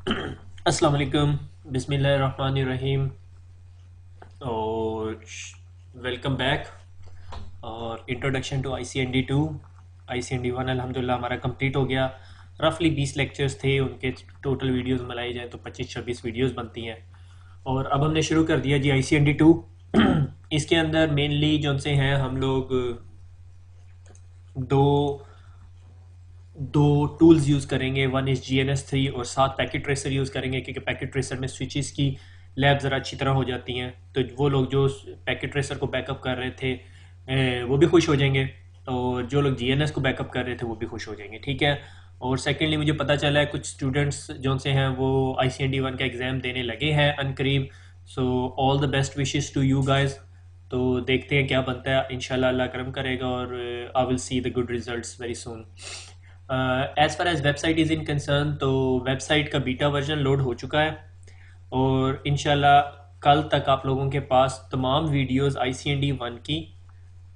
अस्सलाम वालेकुम, बिस्मिल्लाहिर्रहमानिर्रहीम और वेलकम बैक। और इंट्रोडक्शन टू ICND 2। ICND 1 अल्हम्दुलिल्लाह हमारा कंप्लीट हो गया। रफली 20 लेक्चर्स थे, उनके टोटल वीडियोस मिलाई जाए तो 25-26 वीडियोस बनती हैं। और अब हमने शुरू कर दिया जी ICND 2। इसके अंदर मेनली जो से हैं हम लोग दो दो टूल्स यूज़ करेंगे। वन इज़ GNS 3 और साथ पैकेट ट्रेसर यूज़ करेंगे, क्योंकि पैकेट ट्रेसर में स्विचेस की लैब ज़रा अच्छी तरह हो जाती हैं। तो वो लोग जो पैकेट ट्रेसर को बैकअप कर रहे थे वो भी खुश हो जाएंगे, और जो लोग GNS को बैकअप कर रहे थे वो भी खुश हो जाएंगे। ठीक है। और सेकेंडली मुझे पता चला है कुछ स्टूडेंट्स जो से हैं वो ICND 1 का एग्ज़ाम देने लगे हैं अनकरीब। So all the best wishes to you guys. तो देखते हैं क्या बनता है, इंशाल्लाह अल्लाह करम करेगा और I will see the good results very soon. As far as website is in concern, तो वेबसाइट का बीटा वर्जन लोड हो चुका है और इंशाल्लाह कल तक आप लोगों के पास तमाम वीडियोस ICND 1 की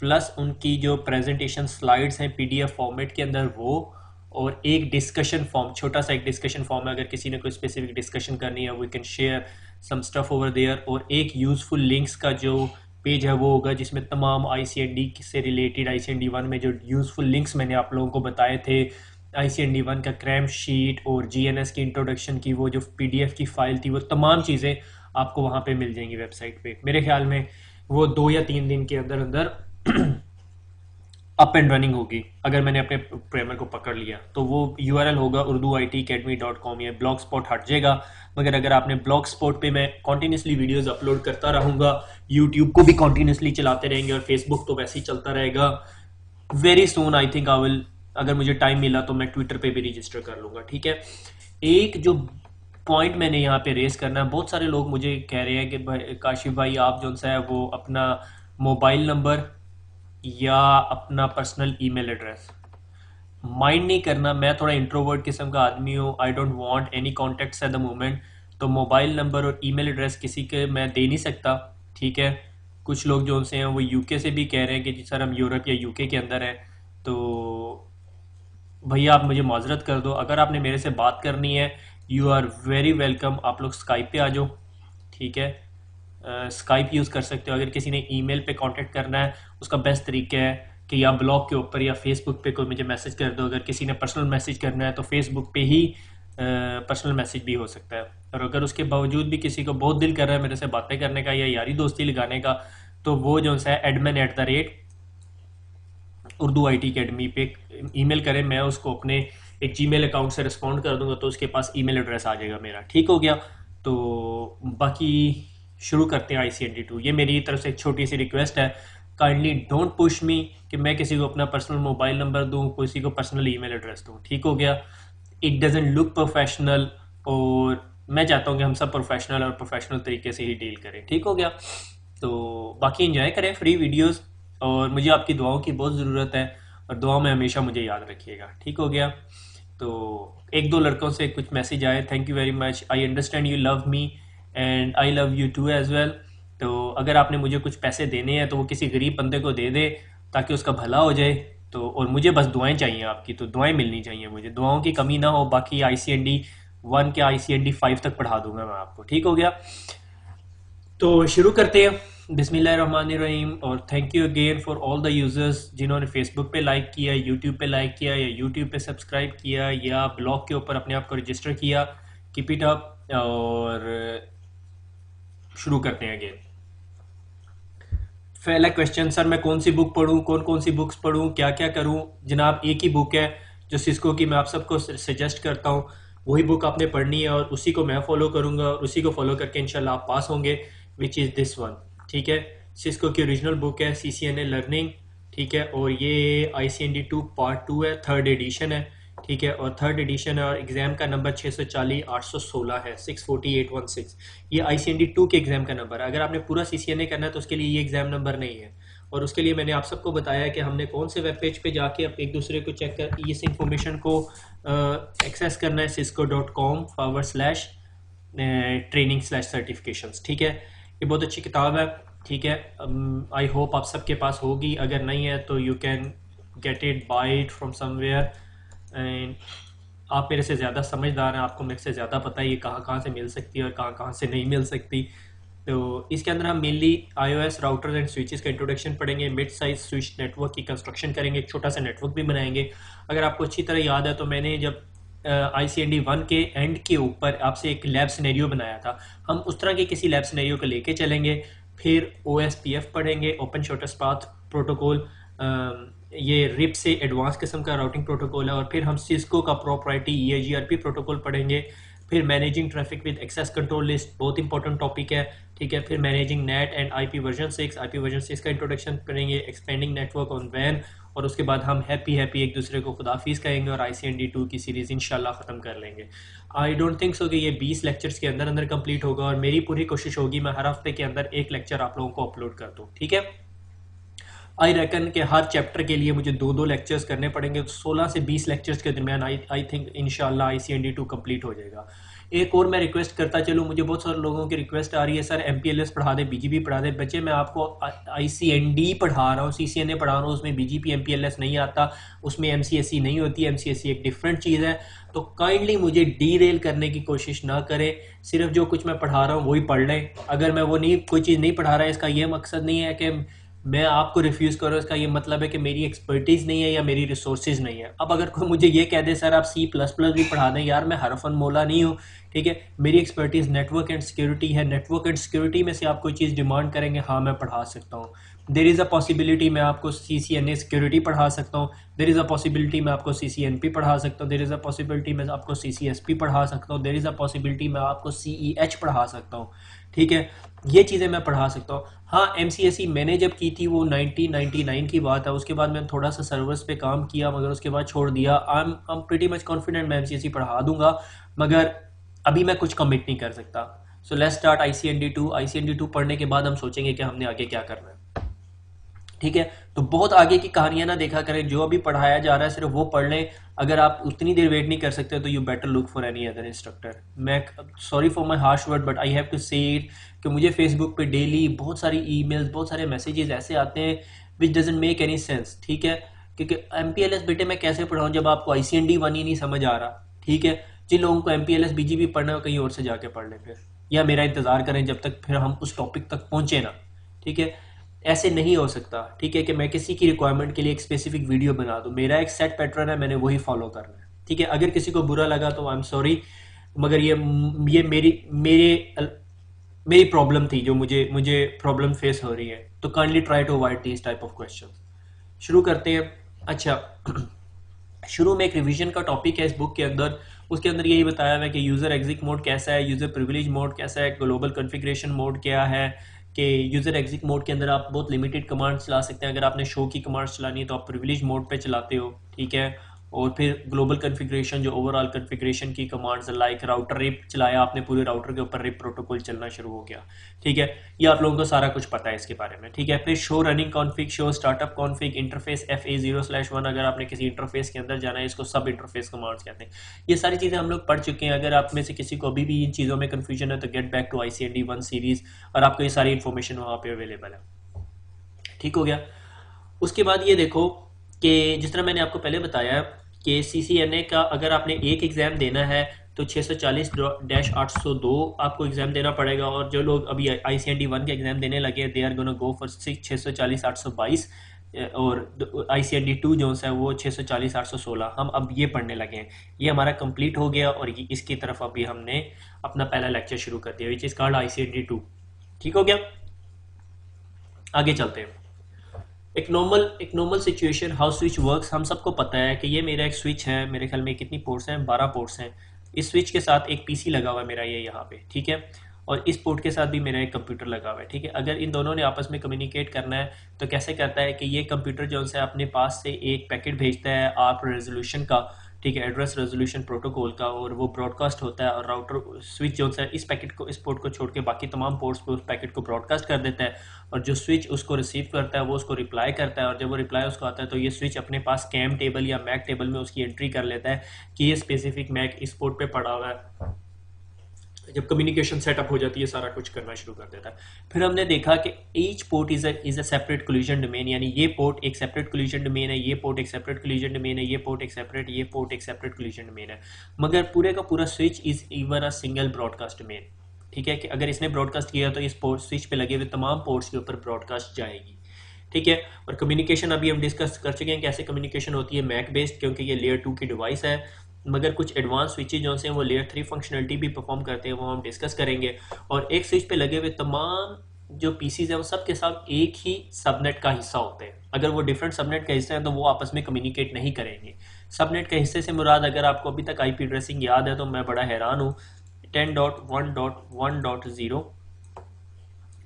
प्लस उनकी जो प्रेजेंटेशन स्लाइड्स हैं PDF फॉर्मेट के अंदर वो, और एक डिस्कशन फॉर्म, छोटा सा एक डिस्कशन फॉर्म है, अगर किसी ने कोई स्पेसिफिक डिस्कशन करनी है we can share some stuff over there. और एक यूज़फुल लिंक्स का जो पेज है वो होगा जिसमें तमाम ICND से रिलेटेड ICND 1 में जो यूज़फुल लिंक्स मैंने आप लोगों को बताए थे, ICND 1 का क्रैम शीट और GNS की इंट्रोडक्शन की वो जो PDF की फ़ाइल थी, वो तमाम चीज़ें आपको वहाँ पे मिल जाएंगी वेबसाइट पे। मेरे ख्याल में वो 2 या 3 दिन के अंदर अंदर अप एंड रनिंग होगी, अगर मैंने अपने प्रेमर को पकड़ लिया। तो वो URL होगा urduitacademy.com, या ब्लॉग स्पॉट हट जाएगा। मगर अगर आपने ब्लॉग स्पॉट पे मैं कॉन्टीन्यूसली वीडियोस अपलोड करता रहूँगा, यूट्यूब को भी कॉन्टीन्यूसली चलाते रहेंगे और फेसबुक तो वैसे ही चलता रहेगा। Very soon I think I will, अगर मुझे टाइम मिला तो मैं ट्विटर पे भी रजिस्टर कर लूँगा। ठीक है। एक जो पॉइंट मैंने यहाँ पे रेस करना है, बहुत सारे लोग मुझे कह रहे हैं कि भाई काशिफ भाई आप जो सा है वो अपना मोबाइल नंबर या अपना पर्सनल ईमेल एड्रेस, माइंड नहीं करना, मैं थोड़ा इंट्रोवर्ट किस्म का आदमी हूँ, आई don't want any contacts at the moment. तो मोबाइल नंबर और ईमेल एड्रेस किसी के मैं दे नहीं सकता। ठीक है। कुछ लोग जो उनसे हैं वो यूके से भी कह रहे हैं कि जी सर हम यूरोप या यूके के अंदर हैं, तो भैया आप मुझे माजरत कर दो। अगर आपने मेरे से बात करनी है यू आर वेरी वेलकम, आप लोग स्काइप पे आ जाओ। ठीक है। स्काइप यूज़ कर सकते हो। अगर किसी ने ईमेल पे कांटेक्ट करना है उसका बेस्ट तरीका है कि या ब्लॉग के ऊपर या फेसबुक पे कोई मुझे मैसेज कर दो। अगर किसी ने पर्सनल मैसेज करना है तो फेसबुक पे ही पर्सनल मैसेज भी हो सकता है। और अगर उसके बावजूद भी किसी को बहुत दिल कर रहा है मेरे से बातें करने का या यारी दोस्ती लगाने का, तो वो जो है admin@urduitacademy पे ईमेल करें, मैं उसको अपने एक जीमेल अकाउंट से रिस्पॉन्ड कर दूंगा तो उसके पास ईमेल एड्रेस आ जाएगा मेरा। ठीक हो गया। तो बाकी शुरू करते हैं ICND 2। ये मेरी तरफ से एक छोटी सी रिक्वेस्ट है, काइंडली डोंट पुश मी कि मैं किसी को अपना पर्सनल मोबाइल नंबर दूं, किसी को पर्सनल ईमेल एड्रेस दूं। ठीक हो गया। इट डजेंट लुक प्रोफेशनल, और मैं चाहता हूँ कि हम सब प्रोफेशनल और प्रोफेशनल तरीके से ही डील करें। ठीक हो गया। तो बाकी एंजॉय करें फ्री वीडियोस, और मुझे आपकी दुआओं की बहुत ज़रूरत है, और दुआ में हमेशा मुझे याद रखिएगा। ठीक हो गया। तो एक दो लड़कों से कुछ मैसेज आए, thank you very much, I understand you love me and I love you too as well. तो अगर आपने मुझे कुछ पैसे देने हैं तो वो किसी गरीब बंदे को दे दे ताकि उसका भला हो जाए। तो और मुझे बस दुआएं चाहिए आपकी, तो दुआएं मिलनी चाहिए मुझे, दुआओं की कमी ना हो। बाकी ICND 1 के ICND 5 तक पढ़ा दूंगा मैं आपको। ठीक हो गया। तो शुरू करते हैं। बिस्मिल्लाहिर्रहमानिर्रहीम। और thank you again for all the users जिन्होंने फेसबुक पे लाइक किया, यूट्यूब पे लाइक किया, या यूट्यूब पे सब्सक्राइब किया, या ब्लॉग के ऊपर अपने आप को रजिस्टर किया। Keep it up. और शुरू करते हैं अगेन। पहला क्वेश्चन, सर मैं कौन सी बुक पढूं, कौन कौन सी बुक्स पढूं, क्या क्या करूं। जनाब एक ही बुक है जो सिस्को की मैं आप सबको सजेस्ट करता हूं, वही बुक आपने पढ़नी है और उसी को मैं फॉलो करूंगा और उसी को फॉलो करके इंशाल्लाह आप पास होंगे, विच इज़ दिस वन। ठीक है। सिस्को की ओरिजिनल बुक है CCNA लर्निंग। ठीक है। और ये ICND 2 पार्ट 2 है, थर्ड एडिशन है। ठीक है। और थर्ड एडिशन है और एग्ज़ाम का नंबर 640-816 है, 640-816। ये ICND 2 के एग्ज़ाम का नंबर है। अगर आपने पूरा CCNA करना है तो उसके लिए ये एग्ज़ाम नंबर नहीं है। और उसके लिए मैंने आप सबको बताया कि हमने कौन से वेब पेज पे जाके अब एक दूसरे को चेक कर इस इंफॉर्मेशन को एक्सेस करना है, cisco.com/training/certifications। ठीक है। ये बहुत अच्छी किताब है। ठीक है। आई होप आप सबके पास होगी, अगर नहीं है तो you can get it, buy it from somewhere. And आप मेरे से ज़्यादा समझदार हैं, आपको मेरे से ज़्यादा पता है ये कहाँ कहाँ से मिल सकती है और कहाँ कहाँ से नहीं मिल सकती। तो इसके अंदर हम mainly iOS routers and switches का इंट्रोडक्शन पढ़ेंगे, मिड साइज स्विच नेटवर्क की कंस्ट्रक्शन करेंगे, एक छोटा सा नेटवर्क भी बनाएंगे। अगर आपको अच्छी तरह याद है तो मैंने जब ICND 1 के एंड के ऊपर आपसे एक लैब सिनेरियो बनाया था, हम उस तरह के किसी लैब सिनेरियो को लेके चलेंगे। फिर OSPF पढ़ेंगे, ओपन शॉर्टेस्ट पाथ प्रोटोकॉल, ये रिप से एडवांस किस्म का राउटिंग प्रोटोकॉल है। और फिर हम सिस्को का प्रोप्राइटी EIGRP प्रोटोकॉल पढ़ेंगे। फिर managing traffic with access control list, बहुत इंपॉर्टेंट टॉपिक है, ठीक है। फिर managing NAT and IP version 6 का इंट्रोडक्शन करेंगे, एक्सपेंडिंग नेटवर्क ऑन वैन। और उसके बाद हम हैप्पी एक दूसरे को खुदाफिज कहेंगे और ICND 2 की सीरीज इंशाल्लाह ख़त्म कर लेंगे। आई डोंट थिंक सो कि ये 20 लेक्चर्स के अंदर अंदर कंप्लीट होगा, और मेरी पूरी कोशिश होगी मैं हर हफ्ते के अंदर एक लेक्चर आप लोगों को अपलोड कर दूँ, ठीक है। आई रेकन के हर चैप्टर के लिए मुझे 2-2 लेक्चर्स करने पड़ेंगे, तो 16 से 20 लेक्चर्स के दरमियान आई थिंक इंशाल्लाह ICND 2 कंप्लीट हो जाएगा। एक और मैं रिक्वेस्ट करता चलूँ, मुझे बहुत सारे लोगों की रिक्वेस्ट आ रही है, सर MPLS पढ़ा दे, BGP पढ़ा दे। बच्चे मैं आपको ICND पढ़ा रहा हूँ, CCNA पढ़ा रहा हूँ, उसमें BGP MPLS नहीं आता, उसमें MCSE नहीं होती। MCSE एक डिफरेंट चीज़ है। तो काइंडली मुझे डीरेल करने की कोशिश ना करें, सिर्फ जो कुछ मैं पढ़ा रहा हूँ वही पढ़ लें। अगर मैं वो नहीं, कोई चीज़ नहीं पढ़ा रहा है, इसका ये मकसद नहीं है कि मैं आपको रिफ्यूज़ करूँ, इसका ये मतलब है कि मेरी एक्सपर्टीज़ नहीं है या मेरी रिसोर्सेज नहीं है। अब अगर कोई मुझे ये कह दे सर आप C++ भी पढ़ा दें, यार मैं हरफन मौला नहीं हूँ, ठीक है। मेरी एक्सपर्टीज़ नेटवर्क एंड सिक्योरिटी है। नेटवर्क एंड सिक्योरिटी में से आप कोई चीज़ डिमांड करेंगे, हाँ मैं पढ़ा सकता हूँ। देर इज़ अ पॉसिबिलिटी मैं आपको CCNA सिक्योरिटी पढ़ा सकता हूँ। देर इज़ अ पॉसिबिलिटी मैं आपको CCNP पढ़ा सकता हूँ। देर इज़ अ पॉसिबिलिटी मैं आपको CCSP पढ़ा सकता हूँ। देर इज़ अ पॉसिबिलिटी मैं आपको CEH पढ़ा सकता हूँ, ठीक है। ये चीज़ें मैं पढ़ा सकता हूँ। हाँ, MCSE मैंने जब की थी वो 1999 की बात है, उसके बाद मैंने थोड़ा सा सर्वर्स पे काम किया, मगर उसके बाद छोड़ दिया। I am pretty much confident मैं MCSE पढ़ा दूंगा, मगर अभी मैं कुछ कमिट नहीं कर सकता। So let's start ICND 2। ICND 2 पढ़ने के बाद हम सोचेंगे कि हमने आगे क्या करना है, ठीक है। तो बहुत आगे की कहानियां ना देखा करें, जो अभी पढ़ाया जा रहा है सिर्फ वो पढ़ लें। अगर आप उतनी देर वेट नहीं कर सकते तो you better look for any other instructor. मैं sorry for my harsh word but I have to say it, कि मुझे फेसबुक पे डेली बहुत सारी ईमेल्स, बहुत सारे मैसेजेस ऐसे आते हैं विच डजंट मेक एनी सेंस, ठीक है। क्योंकि MPLS बेटे मैं कैसे पढ़ाऊँ जब आपको ICND 1 ही नहीं समझ आ रहा, ठीक है। जिन लोगों को MPLS BGP पढ़ना हो कहीं और से जाके पढ़ लें फिर, या मेरा इंतज़ार करें जब तक फिर हम उस टॉपिक तक पहुँचे ना, ठीक है। ऐसे नहीं हो सकता, ठीक है, कि मैं किसी की रिक्वायरमेंट के लिए एक स्पेसिफिक वीडियो बना दूं। मेरा एक सेट पैटर्न है, मैंने वही फॉलो करना है, ठीक है। अगर किसी को बुरा लगा तो आई एम सॉरी, मगर ये मेरी प्रॉब्लम थी, जो मुझे मुझे प्रॉब्लम फेस हो रही है। तो kindly try to avoid this type of question. शुरू करते हैं। अच्छा, शुरू में एक रिवीजन का टॉपिक है इस बुक के अंदर। उसके अंदर यही बताया हुआ है कि यूज़र एग्जिट मोड कैसा है, यूज़र प्रिविलेज मोड कैसा है, ग्लोबल कॉन्फ़िगरेशन मोड क्या है। कि यूज़र एग्जिट मोड के अंदर आप बहुत लिमिटेड कमांड्स चला सकते हैं। अगर आपने शो की कमांड्स चलानी है तो आप प्रिविलेज मोड पे चलाते हो, ठीक है। और फिर ग्लोबल कॉन्फ़िगरेशन, जो ओवरऑल कॉन्फ़िगरेशन की कमांड्स लाइक राउटर रिप चलाया आपने, पूरे राउटर के ऊपर रिप प्रोटोकॉल चलना शुरू हो गया, ठीक है। ये आप लोगों को सारा कुछ पता है इसके बारे में, ठीक है। फिर show running config, show startup config, interface FA0/1, अगर आपने किसी इंटरफेस के अंदर जाना है, इसको सब इंटरफेस कमांड्स कहते हैं। ये सारी चीज़ें हम लोग पढ़ चुके हैं। अगर आप में से किसी को अभी भी इन चीज़ों में कन्फ्यूजन है तो get back to ICND 1 series, और आपको ये सारी इन्फॉर्मेशन वहाँ पे अवेलेबल है, ठीक हो गया। उसके बाद ये देखो कि जिस तरह मैंने आपको पहले बताया कि CCNA का अगर आपने एक एग्ज़ाम देना है तो 640-802 आपको एग्ज़ाम देना पड़ेगा। और जो लोग अभी ICND 1 के एग्ज़ाम देने लगे हैं, they are gonna go for 640-822। और ICND 2 जो है वो 640-816 हम अब ये पढ़ने लगे हैं। ये हमारा कंप्लीट हो गया, और इसकी तरफ अभी हमने अपना पहला लेक्चर शुरू कर दिया, विच इज़ कॉल्ड ICND 2, ठीक हो गया। आगे चलते हैं। एक normal situation, how switch works, हम सबको पता है कि ये मेरा एक स्विच है। मेरे ख्याल में कितनी पोर्ट्स हैं, 12 पोर्ट्स हैं। इस स्विच के साथ एक PC लगा हुआ है मेरा, ये यहाँ पे, ठीक है। और इस पोर्ट के साथ भी मेरा एक कंप्यूटर लगा हुआ है, ठीक है। अगर इन दोनों ने आपस में कम्युनिकेट करना है तो कैसे करता है कि ये कंप्यूटर जो है अपने पास से एक पैकेट भेजता है आप रेजोल्यूशन का, ठीक है, एड्रेस रेजोल्यूशन प्रोटोकॉल का, और वो ब्रॉडकास्ट होता है। और राउटर स्विच जो है इस पैकेट को, इस पोर्ट को छोड़ के बाकी तमाम पोर्ट्स पे उस पैकेट को ब्रॉडकास्ट कर देता है। और जो स्विच उसको रिसीव करता है वो उसको रिप्लाई करता है, और जब वो रिप्लाई उसको आता है तो ये स्विच अपने पास कैम टेबल या मैक टेबल में उसकी एंट्री कर लेता है कि ये स्पेसिफिक मैक इस पोर्ट पे पड़ा हुआ है। जब कम्युनिकेशन सेटअप हो जाती है सारा कुछ करना शुरू कर देता है। फिर हमने देखा कि each port is a separate collision domain, यानी ये पोर्ट एक सेपरेट कोलिजन डोमेन है, ये पोर्ट एक सेपरेट कोलिजन डोमेन है, ये पोर्ट एक सेपरेट, ये पोर्ट एक सेपरेट कोलिजन डोमेन है, मगर पूरे का पूरा switch is even a single broadcast domain. ठीक है, कि अगर इसने ब्रॉडकास्ट किया तो इस पोर्ट स्विच पे लगे हुए तमाम पोर्ट्स के ऊपर ब्रॉडकास्ट जाएगी। ठीक है, और कम्युनिकेशन अभी हम डिस्कस कर चुके हैं कैसे कम्युनिकेशन होती है मैक बेस्ड, क्योंकि ये लेयर 2 की डिवाइस है, मगर कुछ एडवांस स्विचेज जो हैं वो लेयर 3 फंक्शनलिटी भी परफॉर्म करते हैं, वो हम डिस्कस करेंगे। और एक स्विच पे लगे हुए तमाम जो पीसीज हैं वो सब के सब एक ही सबनेट का हिस्सा होते हैं। अगर वो डिफरेंट सबनेट का हिस्सा है तो वो आपस में कम्युनिकेट नहीं करेंगे। सबनेट के हिस्से से मुराद, अगर आपको अभी तक आईपी एड्रेसिंग याद है तो मैं बड़ा हैरान हूँ, 10.1.1.0,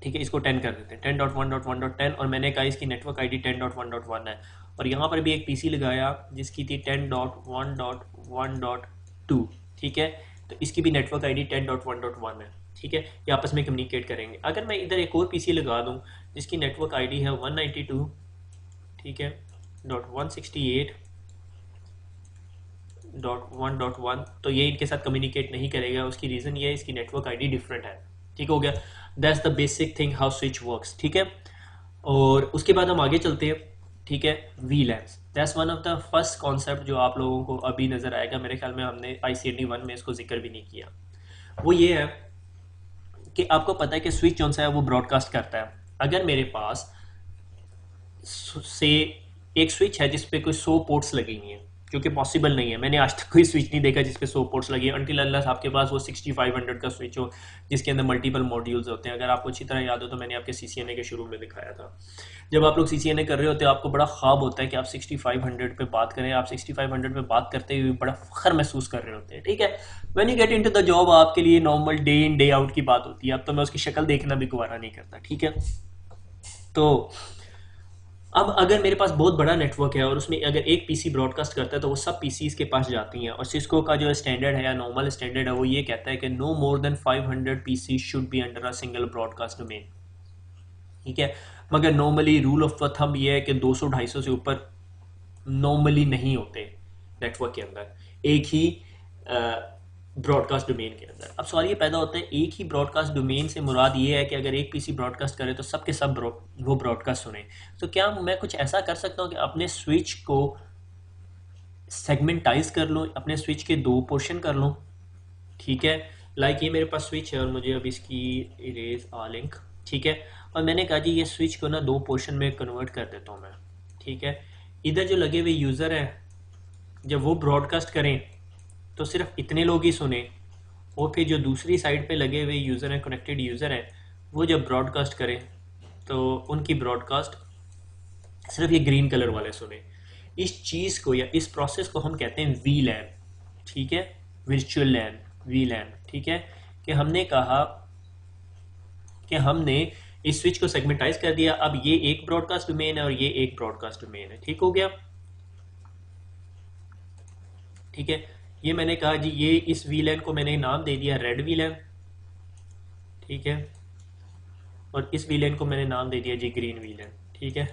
ठीक है, इसको 10 कर देते हैं, 10.1.1.10, और मैंने कहा इसकी नेटवर्क आईडी 10.1.1 है, और यहाँ पर भी एक पीसी लगाया जिसकी थी 10.1.1.2, ठीक है, तो इसकी भी नेटवर्क आईडी 10.1.1 है। ठीक है, ये आपस में कम्युनिकेट करेंगे। अगर मैं इधर एक और पीसी लगा दूँ जिसकी नेटवर्क आईडी है 192, ठीक है, .168.1.1, तो ये इनके साथ कम्युनिकेट नहीं करेगा। उसकी रीज़न ये है, इसकी नेटवर्क आईडी डिफरेंट है। ठीक हो गया, that's the basic thing how switch works. ठीक है, और उसके बाद हम आगे चलते हैं। ठीक है, VLANs, that's one of the first concept जो आप लोगों को अभी नज़र आएगा। मेरे ख्याल में हमने ICND 1 में इसको जिक्र भी नहीं किया। वो ये है कि आपको पता है कि स्विच कौन सा है वो ब्रॉडकास्ट करता है। अगर मेरे पास से एक स्विच है जिसपे कोई 100 पोर्ट्स लगी हुई हैं, जो कि पॉसिबल नहीं है, मैंने आज तक कोई स्विच नहीं देखा जिसपे 100 पोर्ट्स लगी है, अनटिल अनलेस आपके पास वो 6500 का स्विच हो जिसके अंदर मल्टीपल मॉड्यूल्स होते हैं। अगर आपको अच्छी तरह याद हो तो मैंने आपके CCNA के शुरू में दिखाया था। जब आप लोग CCNA कर रहे होते हैं आपको बड़ा ख्वाब होता है कि आप 6500 पे बात करें। आप 6500 पे बात करते हुए बड़ा फख्र महसूस कर रहे होते हैं। ठीक है, when you get into the job आपके लिए normal day in day out की बात होती है। अब तो मैं उसकी शक्ल देखना भी गवारा नहीं करता। ठीक है, तो अब अगर मेरे पास बहुत बड़ा नेटवर्क है और उसमें अगर एक पीसी ब्रॉडकास्ट करता है तो वो सब पीसीज के पास जाती हैं, और सिस्को का जो स्टैंडर्ड है या नॉर्मल स्टैंडर्ड है वो ये कहता है कि no more than 500 PCs should be under a single broadcast domain. ठीक है, मगर नॉर्मली रूल ऑफ थंब ये है कि 200-250 से ऊपर नॉर्मली नहीं होते नेटवर्क के अंदर एक ही ब्रॉडकास्ट डोमेन के अंदर। अब सवाल ये पैदा होता है, एक ही ब्रॉडकास्ट डोमेन से मुराद ये है कि अगर एक पीसी ब्रॉडकास्ट करे तो सब के सब वो ब्रॉडकास्ट सुने। तो क्या मैं कुछ ऐसा कर सकता हूँ कि अपने स्विच को सेगमेंटाइज कर लूँ, अपने स्विच के 2 पोर्शन कर लूँ। ठीक है, लाइक ये मेरे पास स्विच है और मुझे अब इसकी इरेज आ लिंक, ठीक है, और मैंने कहा जी ये स्विच को ना 2 पोर्शन में कन्वर्ट कर देता हूँ मैं। ठीक है, इधर जो लगे हुए यूज़र हैं जब वो ब्रॉडकास्ट करें तो सिर्फ इतने लोग ही सुने, और फिर जो दूसरी साइड पे लगे हुए यूज़र हैं, कनेक्टेड यूज़र हैं, वो जब ब्रॉडकास्ट करें तो उनकी ब्रॉडकास्ट सिर्फ ये ग्रीन कलर वाले सुने। इस चीज़ को या इस प्रोसेस को हम कहते हैं VLAN। ठीक है, वर्चुअल लैन, VLAN। ठीक है, कि हमने कहा कि हमने इस स्विच को सेगमेंटाइज कर दिया। अब ये एक ब्रॉडकास्ट डोमेन है और ये एक ब्रॉडकास्ट डोमेन है। ठीक हो गया, ठीक है, ये मैंने कहा जी ये इस VLAN को मैंने नाम दे दिया रेड VLAN। ठीक है, और इस VLAN को मैंने नाम दे दिया जी ग्रीन VLAN। ठीक है,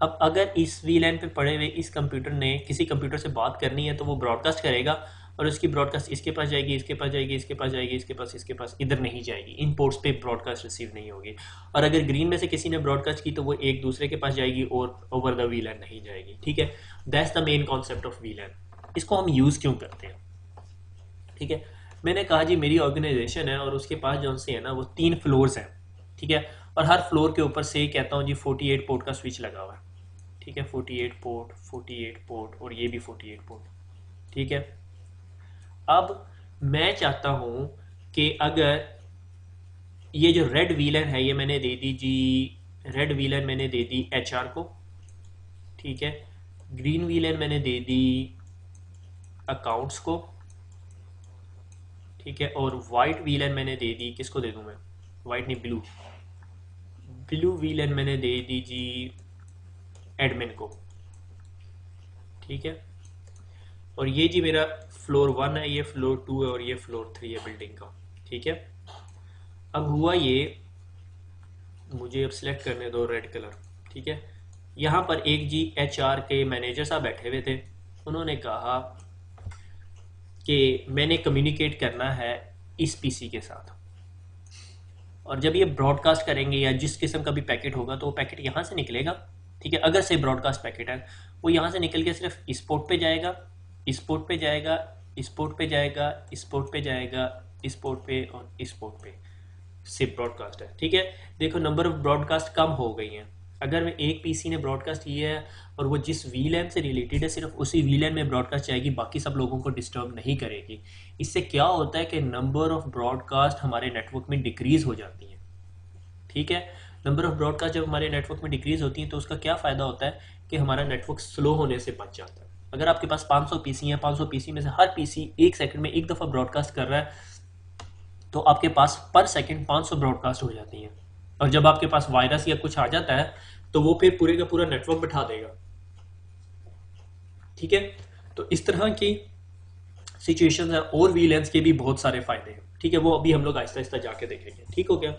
अब अगर इस VLAN पे पड़े हुए इस कंप्यूटर ने किसी कंप्यूटर से बात करनी है तो वो ब्रॉडकास्ट करेगा, और उसकी ब्रॉडकास्ट इसके पास जाएगी, इसके पास जाएगी, इसके पास जाएगी, इसके पास, इधर नहीं जाएगी। इन पोर्ट्स पे ब्रॉडकास्ट रिसीव नहीं होगी। और अगर ग्रीन में से किसी ने ब्रॉडकास्ट की तो वो एक दूसरे के पास जाएगी और ओवर द VLAN नहीं जाएगी। ठीक है, that's the main concept of VLAN। इसको हम यूज़ क्यों करते हैं? ठीक है, मैंने कहा जी मेरी ऑर्गेनाइजेशन है और उसके पास जो से है ना वो 3 फ्लोर्स हैं। ठीक है, और हर फ्लोर के ऊपर से कहता हूँ जी 48 पोर्ट का स्विच लगा हुआ है। ठीक है, 48 पोर्ट, 48 पोर्ट, और ये भी 48 पोर्ट। ठीक है, अब मैं चाहता हूँ कि अगर ये जो रेड VLAN है ये मैंने दे दी जी, रेड VLAN मैंने दे दी HR को। ठीक है, ग्रीन VLAN मैंने दे दी अकाउंट्स को। ठीक है, और वाइट VLAN मैंने दे दी, किसको दे दूं मैं, वाइट नहीं ब्लू VLAN मैंने दे दी जी एडमिन को। ठीक है, और ये जी मेरा फ्लोर 1 है, ये फ्लोर 2 है, और ये फ्लोर 3 है बिल्डिंग का। ठीक है, अब हुआ ये, मुझे अब सिलेक्ट करने दो रेड कलर। ठीक है, यहाँ पर एक जी HR के मैनेजर साहब बैठे हुए थे। उन्होंने कहा कि मैंने कम्युनिकेट करना है इस पीसी के साथ। और जब ये ब्रॉडकास्ट करेंगे या जिस किस्म का भी पैकेट होगा तो वो पैकेट यहाँ से निकलेगा, ठीक है, अगर से ब्रॉडकास्ट पैकेट है वो यहाँ से निकल के सिर्फ इस पोर्ट पे जाएगा, इस पोर्ट पे जाएगा, इस पोर्ट पे जाएगा, इस पोर्ट पे जाएगा, इस पोर्ट पे और इस पोर्ट पे से ब्रॉडकास्ट है, ठीक है। देखो नंबर ऑफ ब्रॉडकास्ट कम हो गई हैं। अगर मैं एक पीसी ने ब्रॉडकास्ट किया है और वो जिस वीलैन से रिलेटेड है सिर्फ उसी वीलैन में ब्रॉडकास्ट जाएगी, बाकी सब लोगों को डिस्टर्ब नहीं करेगी। इससे क्या होता है कि नंबर ऑफ ब्रॉडकास्ट हमारे नेटवर्क में डिक्रीज हो जाती है, ठीक है। नंबर ऑफ ब्रॉडकास्ट जब हमारे नेटवर्क में डिक्रीज होती है तो उसका क्या फ़ायदा होता है कि हमारा नेटवर्क स्लो होने से बच जाता है। अगर आपके पास 500 पीसी है, 500 पीसी में से हर पीसी एक सेकंड में एक दफ़ा ब्रॉडकास्ट कर रहा है तो आपके पास पर सेकंड 500 ब्रॉडकास्ट हो जाती हैं। और जब आपके पास वायरस या कुछ आ जाता है तो वो फिर पूरे का पूरा नेटवर्क बिठा देगा, ठीक है। तो इस तरह की सिचुएशंस है और वीलैंस के भी बहुत सारे फायदे हैं, ठीक है, वो अभी हम लोग आहिस्ता आहिस्ता जाके देखेंगे, ठीक हो गया।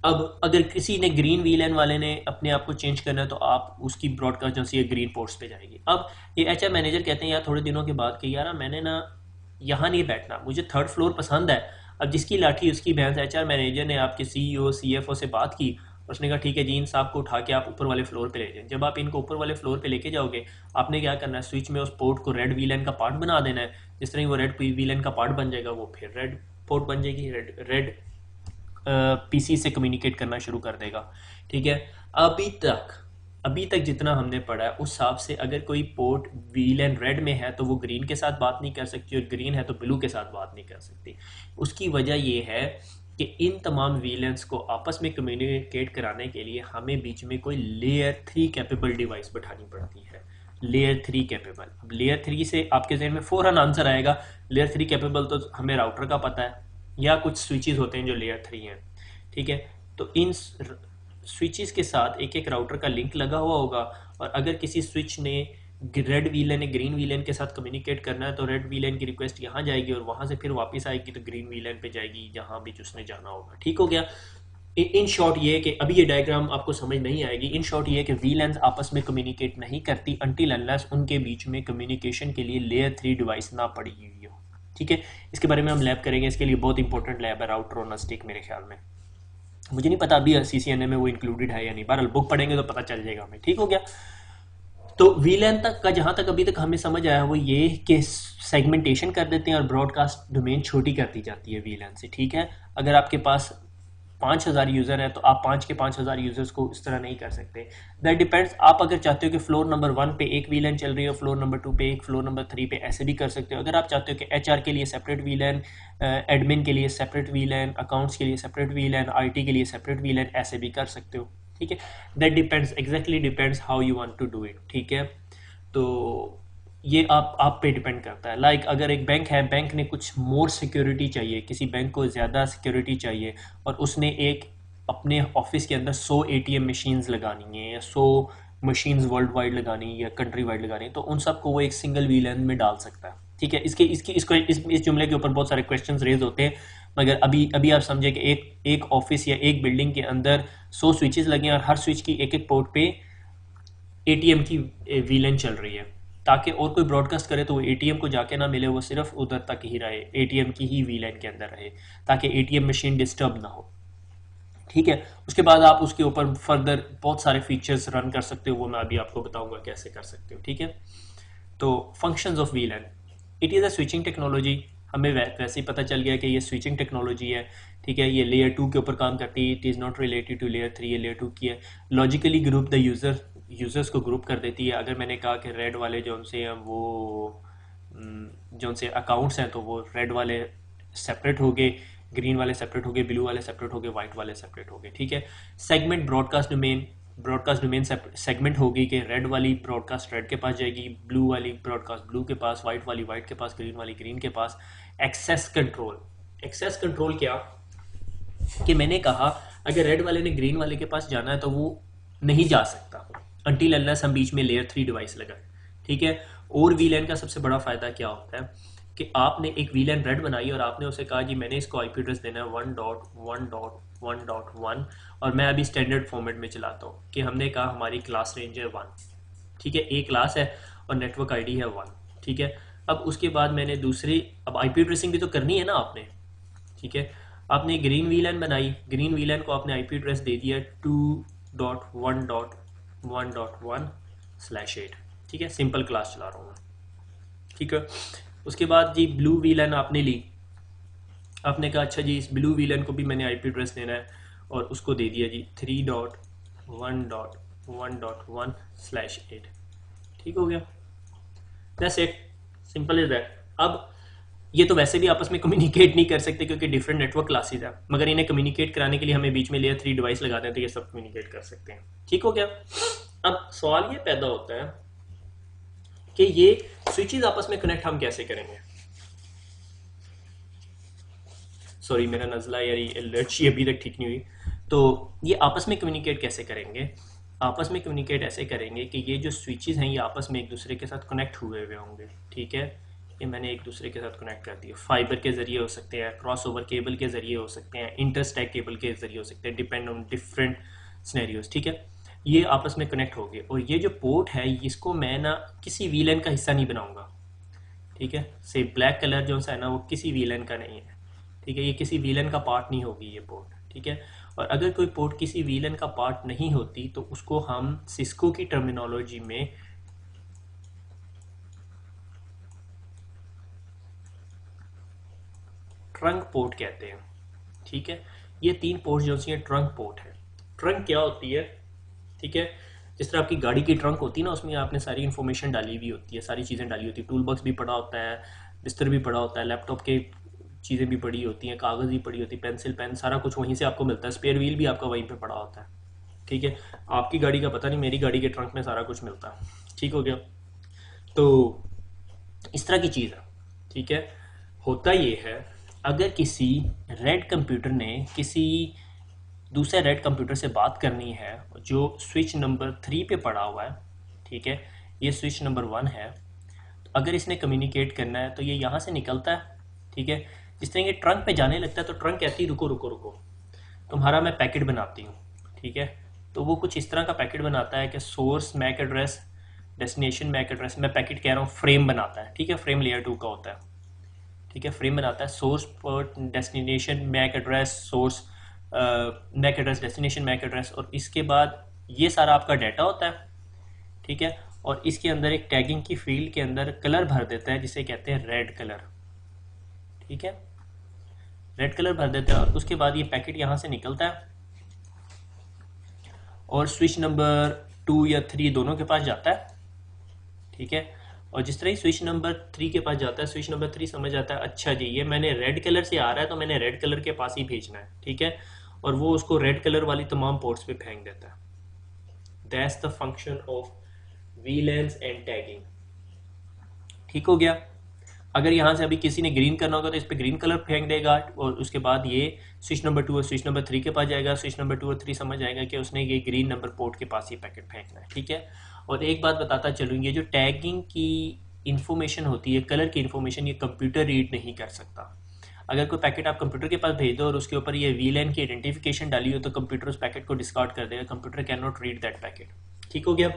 अब अगर किसी ने ग्रीन वीलैन वाले ने अपने आप को चेंज करना है तो आप उसकी ब्रॉडकास्ट जो सी ग्रीन पोर्ट्स पे जाएगी। अब ये एचआर मैनेजर कहते हैं यार थोड़े दिनों के बाद कि यार मैंने ना यहाँ नहीं बैठना, मुझे थर्ड फ्लोर पसंद है। अब जिसकी लाठी उसकी भैंस। एचआर मैनेजर ने आपके सीईओ सीएफओ से बात की, उसने कहा ठीक है जी इन साहब को उठा के आप ऊपर वाले फ्लोर पे ले जाएं। जब आप इनको ऊपर वाले फ्लोर पे लेके जाओगे आपने क्या करना है, स्विच में उस पोर्ट को रेड वीलैन का पार्ट बना देना है। जिस तरह वो रेड वीलैन का पार्ट बन जाएगा वो फिर रेड पोर्ट बन जाएगी, रेड पीसी से कम्युनिकेट करना शुरू कर देगा, ठीक है। अभी तक जितना हमने पढ़ा है उस हिसाब से अगर कोई पोर्ट वीलैन रेड में है तो वो ग्रीन के साथ बात नहीं कर सकती और ग्रीन है तो ब्लू के साथ बात नहीं कर सकती। उसकी वजह ये है कि इन तमाम वीलैंस को आपस में कम्युनिकेट कराने के लिए हमें बीच में कोई लेयर 3 कैपेबल डिवाइस बैठानी पड़ती है। लेयर 3 कैपेबल, अब लेयर 3 से आपके जहन में फौरन आंसर आएगा लेयर 3 कैपेबल तो हमें राउटर का पता है या कुछ स्विचेस होते हैं जो लेयर 3 हैं, ठीक है। तो इन स्विचेस के साथ एक एक राउटर का लिंक लगा हुआ होगा और अगर किसी स्विच ने रेड वीलैन ने ग्रीन वीलैन के साथ कम्युनिकेट करना है तो रेड वीलैन की रिक्वेस्ट यहाँ जाएगी और वहाँ से फिर वापस आएगी तो ग्रीन वीलैन पे जाएगी जहाँ भी उसने जाना होगा, ठीक हो गया। इन शॉर्ट ये है कि अभी ये डायग्राम आपको समझ नहीं आएगी। इन शॉर्ट ये है कि वीलैंस आपस में कम्युनिकेट नहीं करती अनटिल अनलेस उनके बीच में कम्युनिकेशन के लिए लेयर 3 डिवाइस ना पड़ी हुई हो, ठीक है। इसके बारे में हम लैब करेंगे, इसके लिए बहुत इंपॉर्टेंट लैब है राउटर और नस्टिक मेरे ख्याल में, मुझे नहीं पता अभी सीसीएनए में वो इंक्लूडेड है या नहीं, बहरहाल बुक पढ़ेंगे तो पता चल जाएगा हमें, ठीक हो गया। तो वीलैन तक का जहां तक अभी तक हमें समझ आया वो ये कि सेगमेंटेशन कर देते हैं और ब्रॉडकास्ट डोमेन छोटी कर दी जाती है वीलैन से, ठीक है। अगर आपके पास 5000 यूज़र है तो आप 5 के 5000 यूज़र्स को इस तरह नहीं कर सकते। दैट डिपेंड्स, आप अगर चाहते हो कि फ्लोर नंबर 1 पे एक वीलैन चल रही हो, फ्लोर नंबर 2 पे एक, फ्लोर नंबर 3 पे ऐसे भी कर सकते हो। अगर आप चाहते हो कि एचआर के लिए सेपरेट वीलैन, एडमिन के लिए सेपरेट वीलैन, अकाउंट्स के लिए सेपरेट वीलैन, आईटी के लिए सेपरेट वीलैन, ऐसे भी कर सकते हो, ठीक है। That depends, exactly depends how you want to do it, ठीक है। तो ये आप पे डिपेंड करता है। लाइक अगर एक बैंक है, बैंक ने कुछ मोर सिक्योरिटी चाहिए, किसी बैंक को ज़्यादा सिक्योरिटी चाहिए और उसने एक अपने ऑफिस के अंदर 100 एटीएम मशीन्स लगानी है या 100 मशीन्स वर्ल्ड वाइड लगानी है या कंट्री वाइड लगानी है तो उन सबको वो एक सिंगल वीलैन में डाल सकता है, ठीक है। इस जुमले के ऊपर बहुत सारे क्वेश्चंस रेज होते हैं मगर अभी आप समझे कि एक ऑफिस या एक बिल्डिंग के अंदर 100 स्विचेस लगे हैं और हर स्विच की एक एक पोर्ट पे एटीएम की वीलैन चल रही है ताकि और कोई ब्रॉडकास्ट करे तो वो एटीएम को जाके ना मिले, वो सिर्फ उधर तक ही रहे, एटीएम की ही वीलैन के अंदर रहे ताकि एटीएम मशीन डिस्टर्ब ना हो, ठीक है। उसके बाद आप उसके ऊपर फर्दर बहुत सारे फीचर्स रन कर सकते हो, वो मैं अभी आपको बताऊंगा कैसे कर सकते हो, ठीक है। तो functions of वीलैन, it is a switching technology. हमें वैसे ही पता चल गया कि ये स्विचिंग टेक्नोलॉजी है, ठीक है। ये लेयर 2 के ऊपर काम करती है, it is not related to layer 3, ये लेयर 2 की है। लॉजिकली ग्रुप द यूज़र्स को ग्रुप कर देती है। अगर मैंने कहा कि रेड वाले जो उनसे हैं वो जो उनसे अकाउंट्स हैं तो वो रेड वाले सेपरेट हो गए, ग्रीन वाले सेपरेट हो गए, ब्लू वाले सेपरेट हो गए, वाइट वाले सेपरेट हो गए, ठीक है। सेगमेंट ब्रॉडकास्ट डोमेन सेगमेंट होगी कि रेड वाली ब्रॉडकास्ट रेड के पास जाएगी, ब्लू वाली ब्रॉडकास्ट ब्लू के पास, वाइट वाली वाइट के पास, ग्रीन वाली ग्रीन के पास। एक्सेस कंट्रोल क्या कि मैंने कहा अगर रेड वाले ने ग्रीन वाले के पास जाना है तो वो नहीं जा सकता अनटिल अनलेस हम बीच में लेयर 3 डिवाइस लगाए, ठीक है। और वीलैन का सबसे बड़ा फायदा क्या होता है कि आपने एक वीलैन रेड बनाई और आपने उसे कहा जी मैंने इसको आईपी एड्रेस देना है 1.1.1.1 और मैं अभी स्टैंडर्ड फॉर्मेट में चलाता हूँ कि हमने कहा हमारी क्लास रेंज है 1, ठीक है, एक क्लास है और नेटवर्क आईडी है 1, ठीक है। अब उसके बाद मैंने दूसरी, अब आईपी एड्रेसिंग भी तो करनी है ना आपने, ठीक है, आपने ग्रीन वीलन बनाई, ग्रीन वीलन को आपने आईपी एड्रेस दे दिया 2.1.1.1/8। ठीक है, सिंपल क्लास चला रहा हूँ मैं। ठीक है, उसके बाद जी ब्लू वीलन आपने ली, आपने कहा अच्छा जी इस ब्लू वीलन को भी मैंने आईपी एड्रेस देना है और उसको दे दिया जी 3.1.1.1/8। ठीक हो गया, that's it, simple is that. अब ये तो वैसे भी आपस में कम्युनिकेट नहीं कर सकते क्योंकि डिफरेंट नेटवर्क क्लासेस हैं, मगर इन्हें कम्युनिकेट कराने के लिए हमें बीच में लेयर 3 डिवाइस लगा दें तो ये सब कम्युनिकेट कर सकते हैं। ठीक हो गया। अब सवाल ये पैदा होता है कि ये स्विचेस आपस में कनेक्ट हम कैसे करेंगे। सॉरी मेरा नज़ला यारी एलर्जी अभी तक ठीक नहीं हुई। तो ये आपस में कम्युनिकेट कैसे करेंगे, आपस में कम्युनिकेट ऐसे करेंगे कि ये जो स्विचेस हैं ये आपस में एक दूसरे के साथ कनेक्ट हुए हुए होंगे। ठीक है, ये मैंने एक दूसरे के साथ कनेक्ट कर दिया, फाइबर के जरिए हो सकते हैं, क्रॉस ओवर केबल के जरिए हो सकते हैं, इंटरस्टैक केबल के जरिए हो सकते हैं, डिपेंड ऑन डिफरेंट सिनेरियोज। ठीक है, ये आपस में कनेक्ट हो गए और ये जो पोर्ट है इसको मैं ना किसी वीलन का हिस्सा नहीं बनाऊंगा। ठीक है, से ब्लैक कलर जो है ना वो किसी वीलन का नहीं है। ठीक है, ये किसी वीलन का पार्ट नहीं होगी ये पोर्ट। ठीक है, और अगर कोई पोर्ट किसी वीलन का पार्ट नहीं होती तो उसको हम सिस्को की टर्मिनोलॉजी में ट्रंक पोर्ट कहते हैं। ठीक है, ये 3 पोर्ट जो सी ट्रंक पोर्ट है। ट्रंक क्या होती है, ठीक है, जिस तरह आपकी गाड़ी की ट्रंक होती है ना उसमें आपने सारी इन्फॉर्मेशन डाली हुई होती है, सारी चीज़ें डाली होती है, टूल बॉक्स भी पड़ा होता है, बिस्तर भी पड़ा होता है, लैपटॉप के चीज़ें भी पड़ी होती हैं, कागज़ भी पड़ी होती है, पेंसिल पेन सारा कुछ वहीं से आपको मिलता है, स्पेयर व्हील भी आपका वहीं पे पड़ा होता है। ठीक है, आपकी गाड़ी का पता नहीं, मेरी गाड़ी के ट्रंक में सारा कुछ मिलता है। ठीक हो गया, तो इस तरह की चीज़ है। ठीक है, होता ये है अगर किसी रेड कंप्यूटर ने किसी दूसरे रेड कंप्यूटर से बात करनी है जो स्विच नंबर 3 पे पड़ा हुआ है, ठीक है, ये स्विच नंबर 1 है, तो अगर इसने कम्युनिकेट करना है तो ये यहाँ से निकलता है। ठीक है, जिस तरह ये ट्रंक पे जाने लगता है तो ट्रंक कहती है रुको रुको रुको, तुम्हारा मैं पैकेट बनाती हूँ। ठीक है, तो वो कुछ इस तरह का पैकेट बनाता है कि source MAC address, destination MAC address, मैं पैकेट कह रहा हूँ फ्रेम बनाता है। ठीक है, फ्रेम लेयर 2 का होता है। ठीक है, फ्रेम बनाता है, सोर्स पर destination MAC address, source MAC address, destination MAC address, और इसके बाद ये सारा आपका डाटा होता है। ठीक है, और इसके अंदर एक टैगिंग की फील्ड के अंदर कलर भर देता है जिसे कहते हैं रेड कलर। ठीक है, रेड कलर भर देता है और उसके बाद ये पैकेट यहाँ से निकलता है और स्विच नंबर 2 या 3 दोनों के पास जाता है। ठीक है, और जिस तरह ही स्विच नंबर 3 के पास जाता है, स्विच नंबर 3 समझ आता है अच्छा जी ये मैंने रेड कलर से आ रहा है तो मैंने रेड कलर के पास ही भेजना है। ठीक है, और वो उसको रेड कलर वाली तमाम पोर्ट्स पे फेंक देता है। That's the function of valence and tagging. ठीक हो गया, अगर यहाँ से अभी किसी ने ग्रीन करना होगा तो इस पर ग्रीन कलर फेंक देगा और उसके बाद ये स्विच नंबर 2 और स्विच नंबर 3 के पास जाएगा, स्विच नंबर 2 और 3 समझ आएगा कि उसने ये ग्रीन नंबर पोर्ट के पास ये पैकेट फेंकना है। ठीक है, और एक बात बताता चलूँ, ये जो टैगिंग की इन्फॉर्मेशन होती है, कलर की इन्फॉर्मेशन, ये कंप्यूटर रीड नहीं कर सकता। अगर कोई पैकेट आप कंप्यूटर के पास भेज दो और उसके ऊपर ये वीलैन की आइडेंटिफिकेशन डाली हो तो कंप्यूटर उस पैकेट को डिस्कार्ड कर देगा, computer can not read that packet. ठीक हो गया,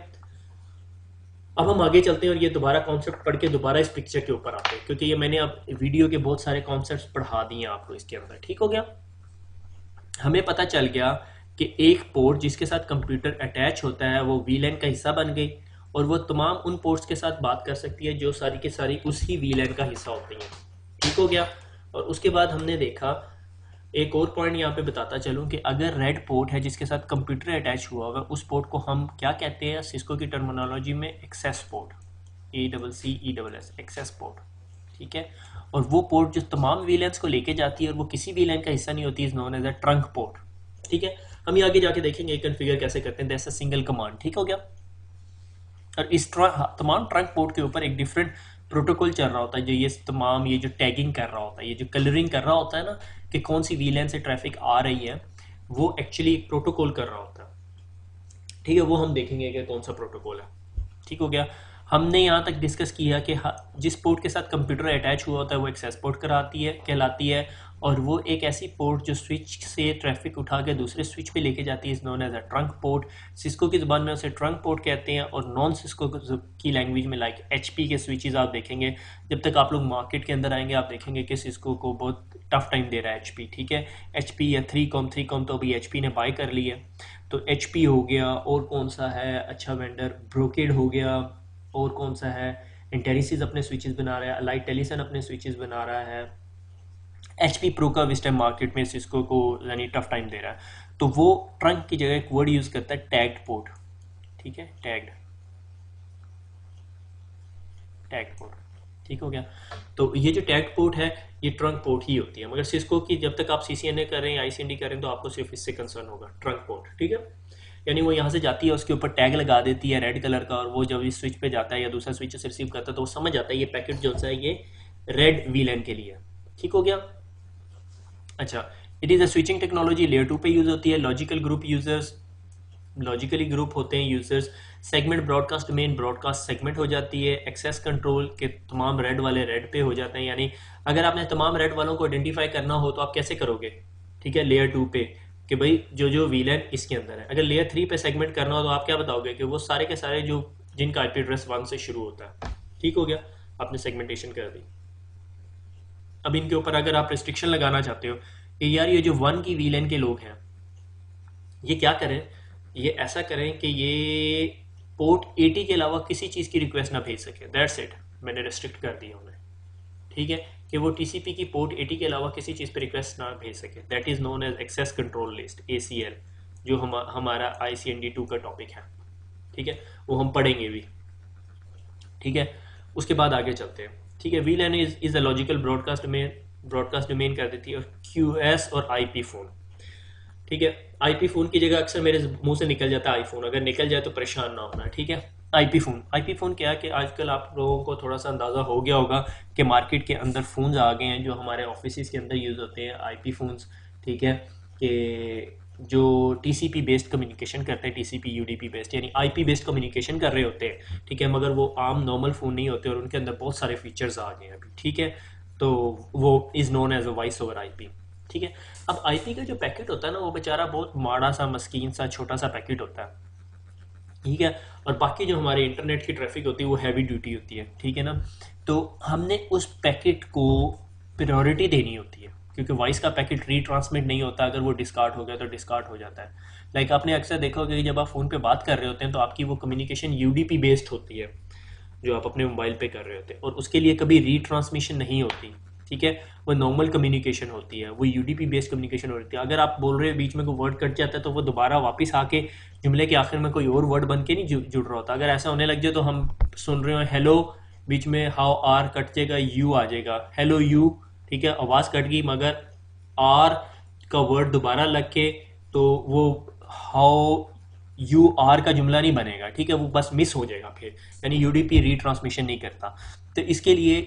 अब हम आगे चलते हैं और ये दोबारा कॉन्सेप्ट पढ़ के दोबारा इस पिक्चर के ऊपर आते हैं क्योंकि ये मैंने अब वीडियो के बहुत सारे कॉन्सेप्ट्स पढ़ा दिए आपको इसके अंदर। ठीक हो गया, हमें पता चल गया कि एक पोर्ट जिसके साथ कंप्यूटर अटैच होता है वो वीलैन का हिस्सा बन गई और वो तमाम उन पोर्ट्स के साथ बात कर सकती है जो सारी की सारी उसी वीलैन का हिस्सा होती हैं। ठीक हो गया, और उसके बाद हमने देखा एक और पॉइंट यहाँ पे बताता चलूँ कि अगर रेड पोर्ट है जिसके साथ कंप्यूटर अटैच हुआ हुआ है उस पोर्ट को हम क्या कहते हैं सिस्को की टर्मिनोलॉजी में access port, ACCESS, access port. ठीक है, और वो पोर्ट जो तमाम वीलैंस को लेके जाती है और वो किसी वीलैन का हिस्सा नहीं होती, is known as a trunk port. ठीक है, हम ये आगे जाके देखेंगे कन्फिगर कैसे करते हैं, दैट्स अ सिंगल कमांड। ठीक हो गया, और इस तमाम ट्रंक पोर्ट के ऊपर एक डिफरेंट प्रोटोकॉल चल रहा होता है जो ये तमाम ये जो टैगिंग कर रहा होता है, ये जो कलरिंग कर रहा होता है ना कि कौन सी वीलैन से ट्रैफिक आ रही है, वो एक्चुअली एक प्रोटोकॉल कर रहा होता है। ठीक है, वो हम देखेंगे कि कौन सा प्रोटोकॉल है। ठीक हो गया, हमने यहाँ तक डिस्कस किया कि जिस पोर्ट के साथ कंप्यूटर अटैच हुआ होता है वो एक्सेस पोर्ट कहलाती है, और वो एक ऐसी पोर्ट जो स्विच से ट्रैफिक उठा के दूसरे स्विच पे लेके जाती है, is known as a trunk port. Cisco की ज़ुबान में उसे ट्रंक पोर्ट कहते हैं, और नॉन सिस्को की लैंग्वेज में लाइक एचपी के स्विचेस आप देखेंगे, जब तक आप लोग मार्केट के अंदर आएंगे आप देखेंगे कि सिस्को को बहुत टफ टाइम दे रहा है एचपी, ठीक है। एचपी या 3कॉम तो अभी एचपी ने बाय कर ली है। तो एचपी हो गया, और कौन सा है अच्छा वेंडर, ब्रोकेड हो गया, और कौन सा है, इंटेरिसिस अपने स्विचेस बना रहा है, अलाइट टेलीसन अपने स्विचेस बना रहा है। एचपी प्रो का इस टाइम मार्केट में सिस्को को यानी टफ टाइम दे रहा है। तो वो ट्रंक की जगह एक वर्ड यूज़ करता है टैग्ड पोर्ट, ठीक है, टैग्ड पोर्ट, ठीक हो गया। तो ये जो टैग्ड पोर्ट है ये ट्रंक पोर्ट ही होती है, मगर सिस्को की जब तक आप सीसीएनए कर रहे हैं या आईसीएनडी कर रहे हैं तो आपको सिर्फ इससे कंसर्न होगा, ट्रंक पोर्ट, ठीक है। यानी वो यहाँ से जाती है, उसके ऊपर टैग लगा देती है रेड कलर का, और वो जब इस स्विच पे जाता है या दूसरा स्विच से रिसीव करता है तो वो समझ जाता है ये पैकेट जो है ये रेड वीलैन के लिए, ठीक हो गया। अच्छा, it is a switching technology, layer 2 पे यूज़ होती है। Logical group users, logically group होते हैं users. Segment broadcast domain, broadcast segment हो जाती है। एक्सेस कंट्रोल के तमाम रेड वाले रेड पे हो जाते हैं, यानी अगर आपने तमाम रेड वालों को आइडेंटिफाई करना हो तो आप कैसे करोगे, ठीक है, लेयर 2 पे कि भाई जो वीलैन इसके अंदर है। अगर लेयर 3 पे सेगमेंट करना हो तो आप क्या बताओगे कि वो सारे के सारे जो जिनका आईपी एड्रेस 1 से शुरू होता है, ठीक हो गया, आपने सेगमेंटेशन कर दी। अब इनके ऊपर अगर आप रिस्ट्रिक्शन लगाना चाहते हो कि यार ये जो 1 की वीलैन के लोग हैं ये क्या करें, ये ऐसा करें कि ये पोर्ट 80 के अलावा किसी चीज़ की रिक्वेस्ट ना भेज सके, दैट्स इट, मैंने रिस्ट्रिक्ट कर दिया उन्हें, ठीक है, कि वो टीसीपी की पोर्ट 80 के अलावा किसी चीज़ पे रिक्वेस्ट ना भेज सके। That is known as access control list, ACL, जो हमारा ICND2 का टॉपिक है, ठीक है, वो हम पढ़ेंगे भी, ठीक है। उसके बाद आगे चलते हैं, ठीक है। VLAN is a logical broadcast domain कर देती है, और QS और IP फ़ोन, ठीक है। IP फ़ोन की जगह अक्सर मेरे मुंह से निकल जाता है आईफोन, अगर निकल जाए तो परेशान ना होना, ठीक है। IP फ़ोन क्या है कि आजकल आप लोगों को थोड़ा सा अंदाज़ा हो गया होगा कि मार्केट के अंदर फ़ोन्स आ गए हैं जो हमारे ऑफिस के अंदर यूज़ होते हैं, IP फ़ोन्स, ठीक है, कि जो TCP बेस्ड कम्युनिकेशन करते हैं, TCP UDP बेस्ड, यानी IP बेस्ड कम्युनिकेशन कर रहे होते हैं, ठीक है, मगर वो आम नॉर्मल फ़ोन नहीं होते और उनके अंदर बहुत सारे फीचर्स आ गए हैं अभी, ठीक है। तो वो is known as a voice over IP, ठीक है। अब IP का जो पैकेट होता है ना वो बेचारा बहुत माड़ा सा मस्कीन सा छोटा सा पैकेट होता है, ठीक है, और बाकी जो हमारे इंटरनेट की ट्रैफिक होती है वो हैवी ड्यूटी होती है, ठीक है ना। तो हमने उस पैकेट को प्रायोरिटी देनी होती है, क्योंकि वॉइस का पैकेट रीट्रांसमिट नहीं होता, अगर वो डिस्कार्ड हो गया तो डिस्कार्ड हो जाता है। लाइक आपने अक्सर देखा होगा कि जब आप फ़ोन पे बात कर रहे होते हैं तो आपकी वो कम्युनिकेशन UDP बेस्ड होती है जो आप अपने मोबाइल पे कर रहे होते हैं, और उसके लिए कभी रीट्रांसमिशन नहीं होती, ठीक है, वो नॉर्मल कम्युनिकेशन होती है, वो UDP बेस्ड कम्युनिकेशन होती है। अगर आप बोल रहे हो बीच में कोई वर्ड कट जाता है तो वो दोबारा वापस आके जुमले के आखिर में कोई और वर्ड बन के नहीं जुड़ रहा होता। अगर ऐसा होने लग जाए तो हम सुन रहे हो हेलो, बीच में हाउ आर कट जाएगा, यू आ जाएगा, हेलो यू, ठीक है, आवाज़ कट गई, मगर आर का वर्ड दोबारा लग के तो वो हाउ यू आर का जुमला नहीं बनेगा, ठीक है, वो बस मिस हो जाएगा फिर, यानी UDP रीट्रांसमिशन नहीं करता। तो इसके लिए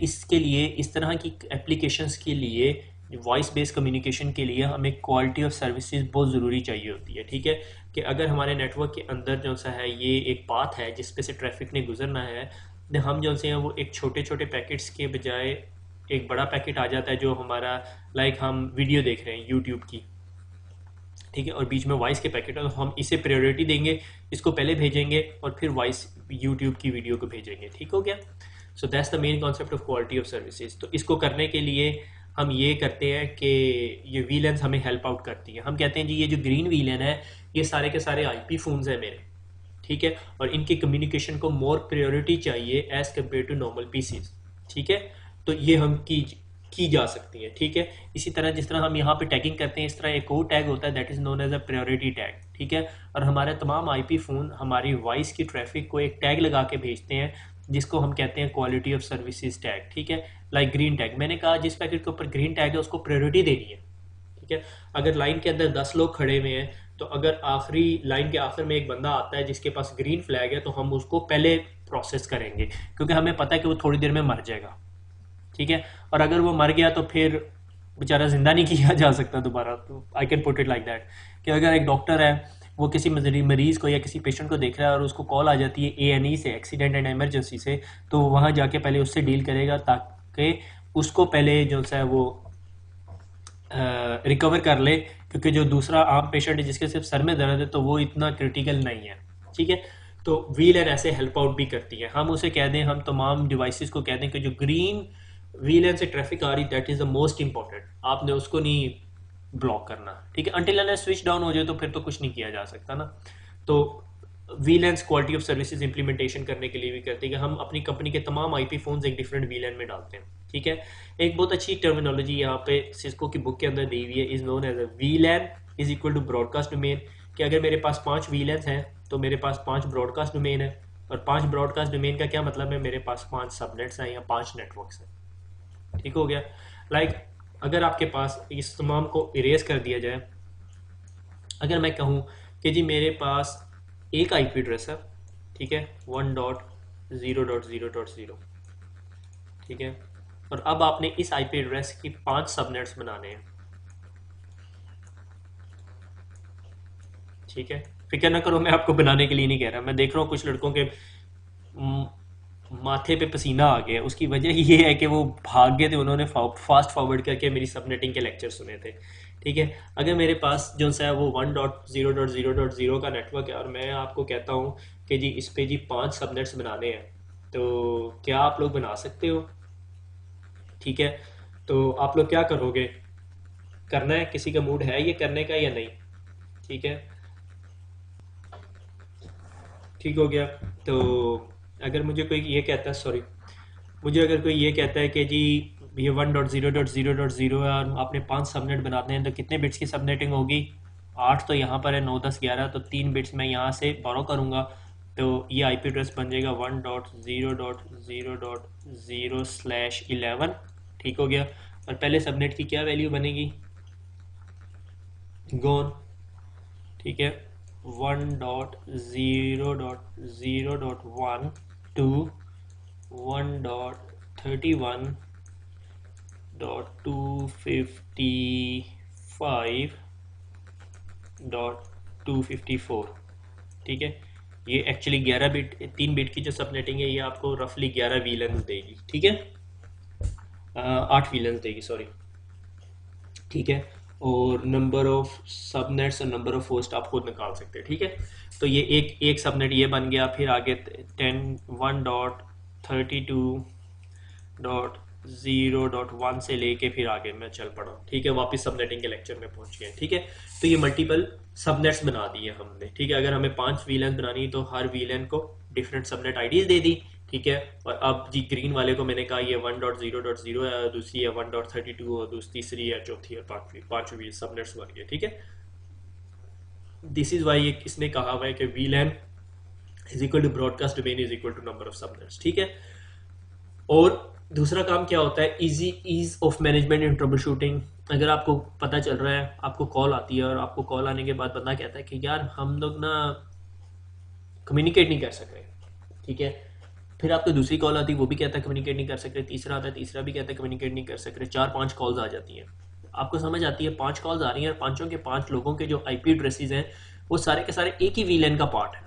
इस तरह की एप्लीकेशंस के लिए वॉइस बेस्ड कम्युनिकेशन के लिए हमें क्वालिटी ऑफ सर्विसेज बहुत ज़रूरी चाहिए होती है, ठीक है, कि अगर हमारे नेटवर्क के अंदर जो सा है ये एक पाथ है जिस पे से ट्रैफिक ने गुजरना है, तो हम जो से हैं वो एक छोटे छोटे पैकेट्स के बजाय एक बड़ा पैकेट आ जाता है जो हमारा, लाइक हम वीडियो देख रहे हैं यूट्यूब की, ठीक है, और बीच में वॉइस के पैकेट है, तो हम इसे प्रायोरिटी देंगे, इसको पहले भेजेंगे और फिर वॉइस यूट्यूब की वीडियो को भेजेंगे, ठीक हो गया। So that's the main concept of quality of services. तो इसको करने के लिए हम ये करते हैं कि ये वीलैंस हमें हेल्प आउट करती है। हम कहते हैं जी ये जो ग्रीन वीलैन है ये सारे के सारे IP फ़ोन्स हैं मेरे, ठीक है, और इनकी कम्युनिकेशन को मोर प्रायोरिटी चाहिए as compare to normal PCs, ठीक है। तो ये हम की जा सकती है, ठीक है। इसी तरह जिस तरह हम यहाँ पे टैगिंग करते हैं इस तरह एक और टैग होता है that is known as a priority tag, ठीक है। और हमारे तमाम IP फ़ोन हमारी वॉइस की ट्रैफिक को एक टैग लगा के भेजते हैं जिसको हम कहते हैं क्वालिटी ऑफ सर्विसेज टैग, ठीक है। लाइक ग्रीन टैग, मैंने कहा जिस पैकेट के ऊपर ग्रीन टैग है उसको प्रायोरिटी देनी है, ठीक है। अगर लाइन के अंदर 10 लोग खड़े हुए हैं तो अगर आखिरी लाइन के आखिर में एक बंदा आता है जिसके पास ग्रीन फ्लैग है तो हम उसको पहले प्रोसेस करेंगे, क्योंकि हमें पता है कि वो थोड़ी देर में मर जाएगा, ठीक है। और अगर वो मर गया तो फिर बेचारा जिंदा नहीं किया जा सकता दोबारा। तो I can put it like that कि अगर एक डॉक्टर है वो किसी मरीज़ को या किसी पेशेंट को देख रहा है और उसको कॉल आ जाती है ANE से, एक्सीडेंट एंड इमरजेंसी से, तो वहाँ जाके पहले उससे डील करेगा ताकि उसको पहले जो है वो रिकवर कर ले, क्योंकि जो दूसरा आम पेशेंट है जिसके सिर्फ सर में दर्द है तो वो इतना क्रिटिकल नहीं है। ठीक है, तो VLAN ऐसे हेल्प आउट भी करती है। हम उसे कह दें, हम तमाम डिवाइसेस को कह दें कि जो ग्रीन VLAN से ट्रैफिक आ रही, that is the most important, आपने उसको नहीं ब्लॉक करना। ठीक है, अनटिल अनलेस स्विच डाउन हो जाए तो फिर तो कुछ नहीं किया जा सकता ना। तो VLANs quality of services implementation करने के लिए भी करती है कि हम अपनी कंपनी के तमाम IP फोन्स एक डिफरेंट VLAN में डालते हैं। ठीक है, एक बहुत अच्छी टर्मिनोलॉजी यहाँ पे सिस्को की बुक के अंदर दी हुई है, is known as a VLAN is equal to broadcast domain. कि अगर मेरे पास 5 VLANs हैं तो मेरे पास 5 ब्रॉडकास्ट डोमेन है, और 5 ब्रॉडकास्ट डोमेन का क्या मतलब है, मेरे पास 5 सबनेट्स हैं या 5 नेटवर्क्स हैं। ठीक हो गया। लाइक अगर आपके पास इस तमाम को इरेज कर दिया जाए, अगर मैं कहूँ कि जी मेरे पास एक IP एड्रेस है, ठीक है, 1.0.0.0, ठीक है, और अब आपने इस IP एड्रेस की 5 सबनेट्स बनाने हैं। ठीक है, फिक्र ना करो, मैं आपको बनाने के लिए नहीं कह रहा। मैं देख रहा हूँ कुछ लड़कों के माथे पे पसीना आ गया, उसकी वजह ये है कि वो भाग गए थे, उन्होंने फास्ट फॉरवर्ड करके मेरी सबनेटिंग के लेक्चर सुने थे। ठीक है, अगर मेरे पास जो सा है वो 1.0.0.0 का नेटवर्क है और मैं आपको कहता हूँ कि जी इस पे जी 5 सबनेट्स बनाने हैं, तो क्या आप लोग बना सकते हो? ठीक है, तो आप लोग क्या करोगे? करना है? किसी का मूड है ये करने का या नहीं? ठीक है, ठीक हो गया। तो अगर मुझे कोई ये कहता है, सॉरी, मुझे अगर कोई ये कहता है कि जी ये 1.0.0.0 है और आपने 5 सबनेट बनाते हैं, तो कितने बिट्स की सबनेटिंग होगी? 8 तो यहाँ पर है, 9 10 11, तो 3 बिट्स मैं यहाँ से बोरो करूँगा, तो ये IP एड्रेस बन जाएगा 1.0.0.0/11। ठीक हो गया। और पहले सबनेट की क्या वैल्यू बनेगी? गोन। ठीक है, 1.0.0.1 टू 1.31.255.254। ठीक है, ये एक्चुअली 11 बिट, 3 बिट की जो सबनेटिंग है ये आपको रफली 11 वीलेंस देगी। ठीक है, 8 वीलेंस देगी, सॉरी। ठीक है, और नंबर ऑफ सबनेट्स और नंबर ऑफ होस्ट आप खुद निकाल सकते हैं। ठीक है, तो ये एक एक सबनेट ये बन गया। फिर आगे 1.32.0.1 से लेके फिर आगे मैं चल पड़ा। ठीक है, वापस सबनेटिंग के लेक्चर में पहुंच गए। ठीक है, तो ये मल्टीपल सबनेट्स बना दिए हमने। ठीक है, अगर हमें 5 वीलन बनानी तो हर वीलन को डिफरेंट सबनेट आईडीज दे दी। ठीक है, और अब जी ग्रीन वाले को मैंने कहा ये 1.0.0 है, दूसरी है 1.32, और दूसरी तीसरी है, चौथी है पांचवी सबनेट्स बन गए। ठीक है, दिस इज वाई इसने कहा हुआ है कि VLAN is equal to broadcast domain is equal to number of subnets. ठीक है, और दूसरा काम क्या होता है? Ease of management and trouble shooting. अगर आपको पता चल रहा है, आपको कॉल आती है और आपको कॉल आने के बाद बंदा कहता है कि यार हम लोग ना कम्युनिकेट नहीं कर सक रहे। ठीक है, फिर आपको दूसरी कॉल आती है, वो भी कहता है कम्युनिकेट नहीं कर सकते, तीसरा आता है, तीसरा भी कहता है कम्युनिकेट नहीं कर सकते, 4-5 कॉल्स आ जाती हैं। आपको समझ आती है 5 कॉल्स आ रही हैं, पांचों के 5 लोगों के जो IP एड्रेसेस हैं वो सारे के सारे एक ही VLAN का पार्ट है।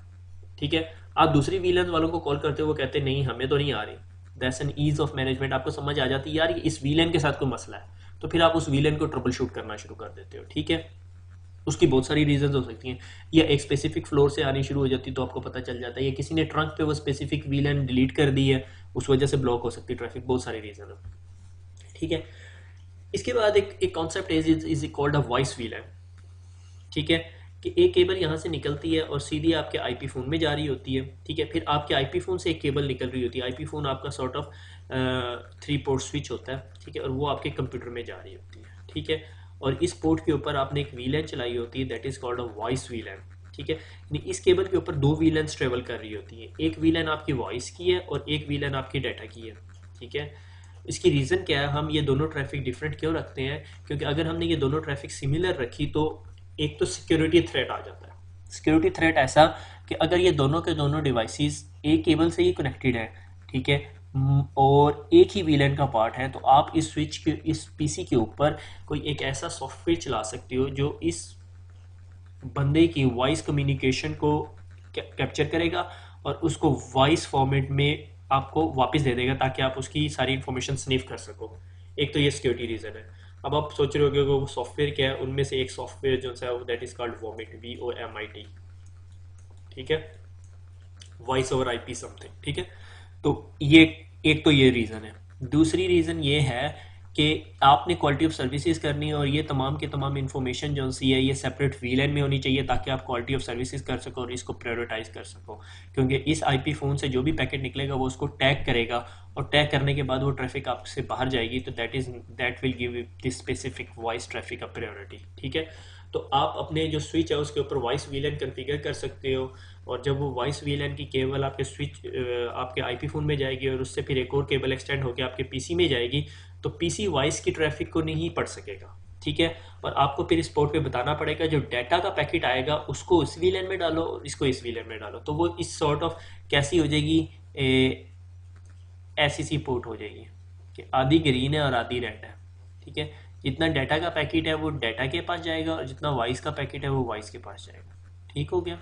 ठीक है, आप दूसरी VLAN वालों को कॉल करते हो, वो कहते नहीं हमें तो नहीं आ रही। That's an ease of management. आपको समझ आ जाती है यार इस VLAN के साथ कोई मसला है, तो फिर आप उस VLAN को ट्रबल शूट करना शुरू कर देते हो। ठीक है, उसकी बहुत सारी रीजंस हो सकती हैं, या एक स्पेसिफिक फ्लोर से आनी शुरू हो जाती है तो आपको पता चल जाता है, या किसी ने ट्रंक पे वो स्पेसिफिक VLAN डिलीट कर दी है, उस वजह से ब्लॉक हो सकती है ट्रैफिक, बहुत सारी रीजन है। ठीक है, इसके बाद एक concept is called a voice VLAN। ठीक है, कि एक केबल यहाँ से निकलती है और सीधी आपके IP फ़ोन में जा रही होती है। ठीक है, फिर आपके IP फ़ोन से एक केबल निकल रही होती है। IP फ़ोन आपका सॉर्ट ऑफ 3 पोर्ट स्विच होता है। ठीक है, और वो आपके कंप्यूटर में जा रही होती है। ठीक है, और इस पोर्ट के ऊपर आपने एक VLAN चलाई होती है, that is called a voice VLAN। ठीक है, यानी इस केबल के ऊपर 2 VLANs ट्रेवल कर रही होती है, एक VLAN आपकी वॉइस की है और एक VLAN आपकी डाटा की है। ठीक है, इसकी रीज़न क्या है, हम ये दोनों ट्रैफिक डिफरेंट क्यों रखते हैं? क्योंकि अगर हमने ये दोनों ट्रैफिक सिमिलर रखी तो एक तो सिक्योरिटी थ्रेट आ जाता है। सिक्योरिटी थ्रेट ऐसा कि अगर ये दोनों के दोनों डिवाइसेस एक केबल से ही कनेक्टेड हैं, ठीक है, और एक ही VLAN का पार्ट है, तो आप इस स्विच के, इस PC के ऊपर कोई एक ऐसा सॉफ्टवेयर चला सकते हो जो इस बंदे की वॉइस कम्युनिकेशन को कैप्चर करेगा और उसको वॉइस फॉर्मेट में आपको वापस दे देगा, ताकि आप उसकी सारी इंफॉर्मेशन स्निफ कर सको। एक तो ये सिक्योरिटी रीज़न है। अब आप सोच रहे हो कि वो सॉफ्टवेयर क्या है, उनमें से एक सॉफ्टवेयर जो है that is called vomit, VOMIT, ठीक है, वॉइस ओवर आईपी समथिंग, ठीक है। तो ये एक तो ये रीज़न है। दूसरी रीज़न ये है कि आपने क्वालिटी ऑफ सर्विसेज करनी है, और ये तमाम के तमाम इन्फॉर्मेशन जो सी है ये सेपरेट वीलैन में होनी चाहिए, ताकि आप क्वालिटी ऑफ सर्विसेज कर सको और इसको प्रायोरिटाइज कर सको। क्योंकि इस आईपी फ़ोन से जो भी पैकेट निकलेगा वो उसको टैग करेगा, और टैग करने के बाद वो ट्रैफिक आपसे बाहर जाएगी, तो that will give this specific voice traffic a priority, ठीक है। तो आप अपने जो स्विच है उसके ऊपर वॉइस वीलैन कॉन्फ़िगर कर सकते हो, और जब वो वॉइस वीलैन की केबल आपके स्विच आपके आईपी फ़ोन में जाएगी, और उससे फिर एक और केबल एक्सटेंड होकर आपके पीसी में जाएगी, तो पीसी वॉइस की ट्रैफिक को नहीं पढ़ सकेगा, ठीक है। और आपको फिर इस पोर्ट पे बताना पड़ेगा जो डाटा का पैकेट आएगा उसको इस वीलैन में डालो और इसको इस वीलैन में डालो, तो वो इस सॉर्ट ऑफ कैसी हो जाएगी, ऐसी सी पोर्ट हो जाएगी कि आधी ग्रीन है और आधी रेड है, ठीक है। जितना डाटा का पैकेट है वो डाटा के पास जाएगा, और जितना वॉइस का पैकेट है वो वॉइस के पास जाएगा, ठीक हो गया।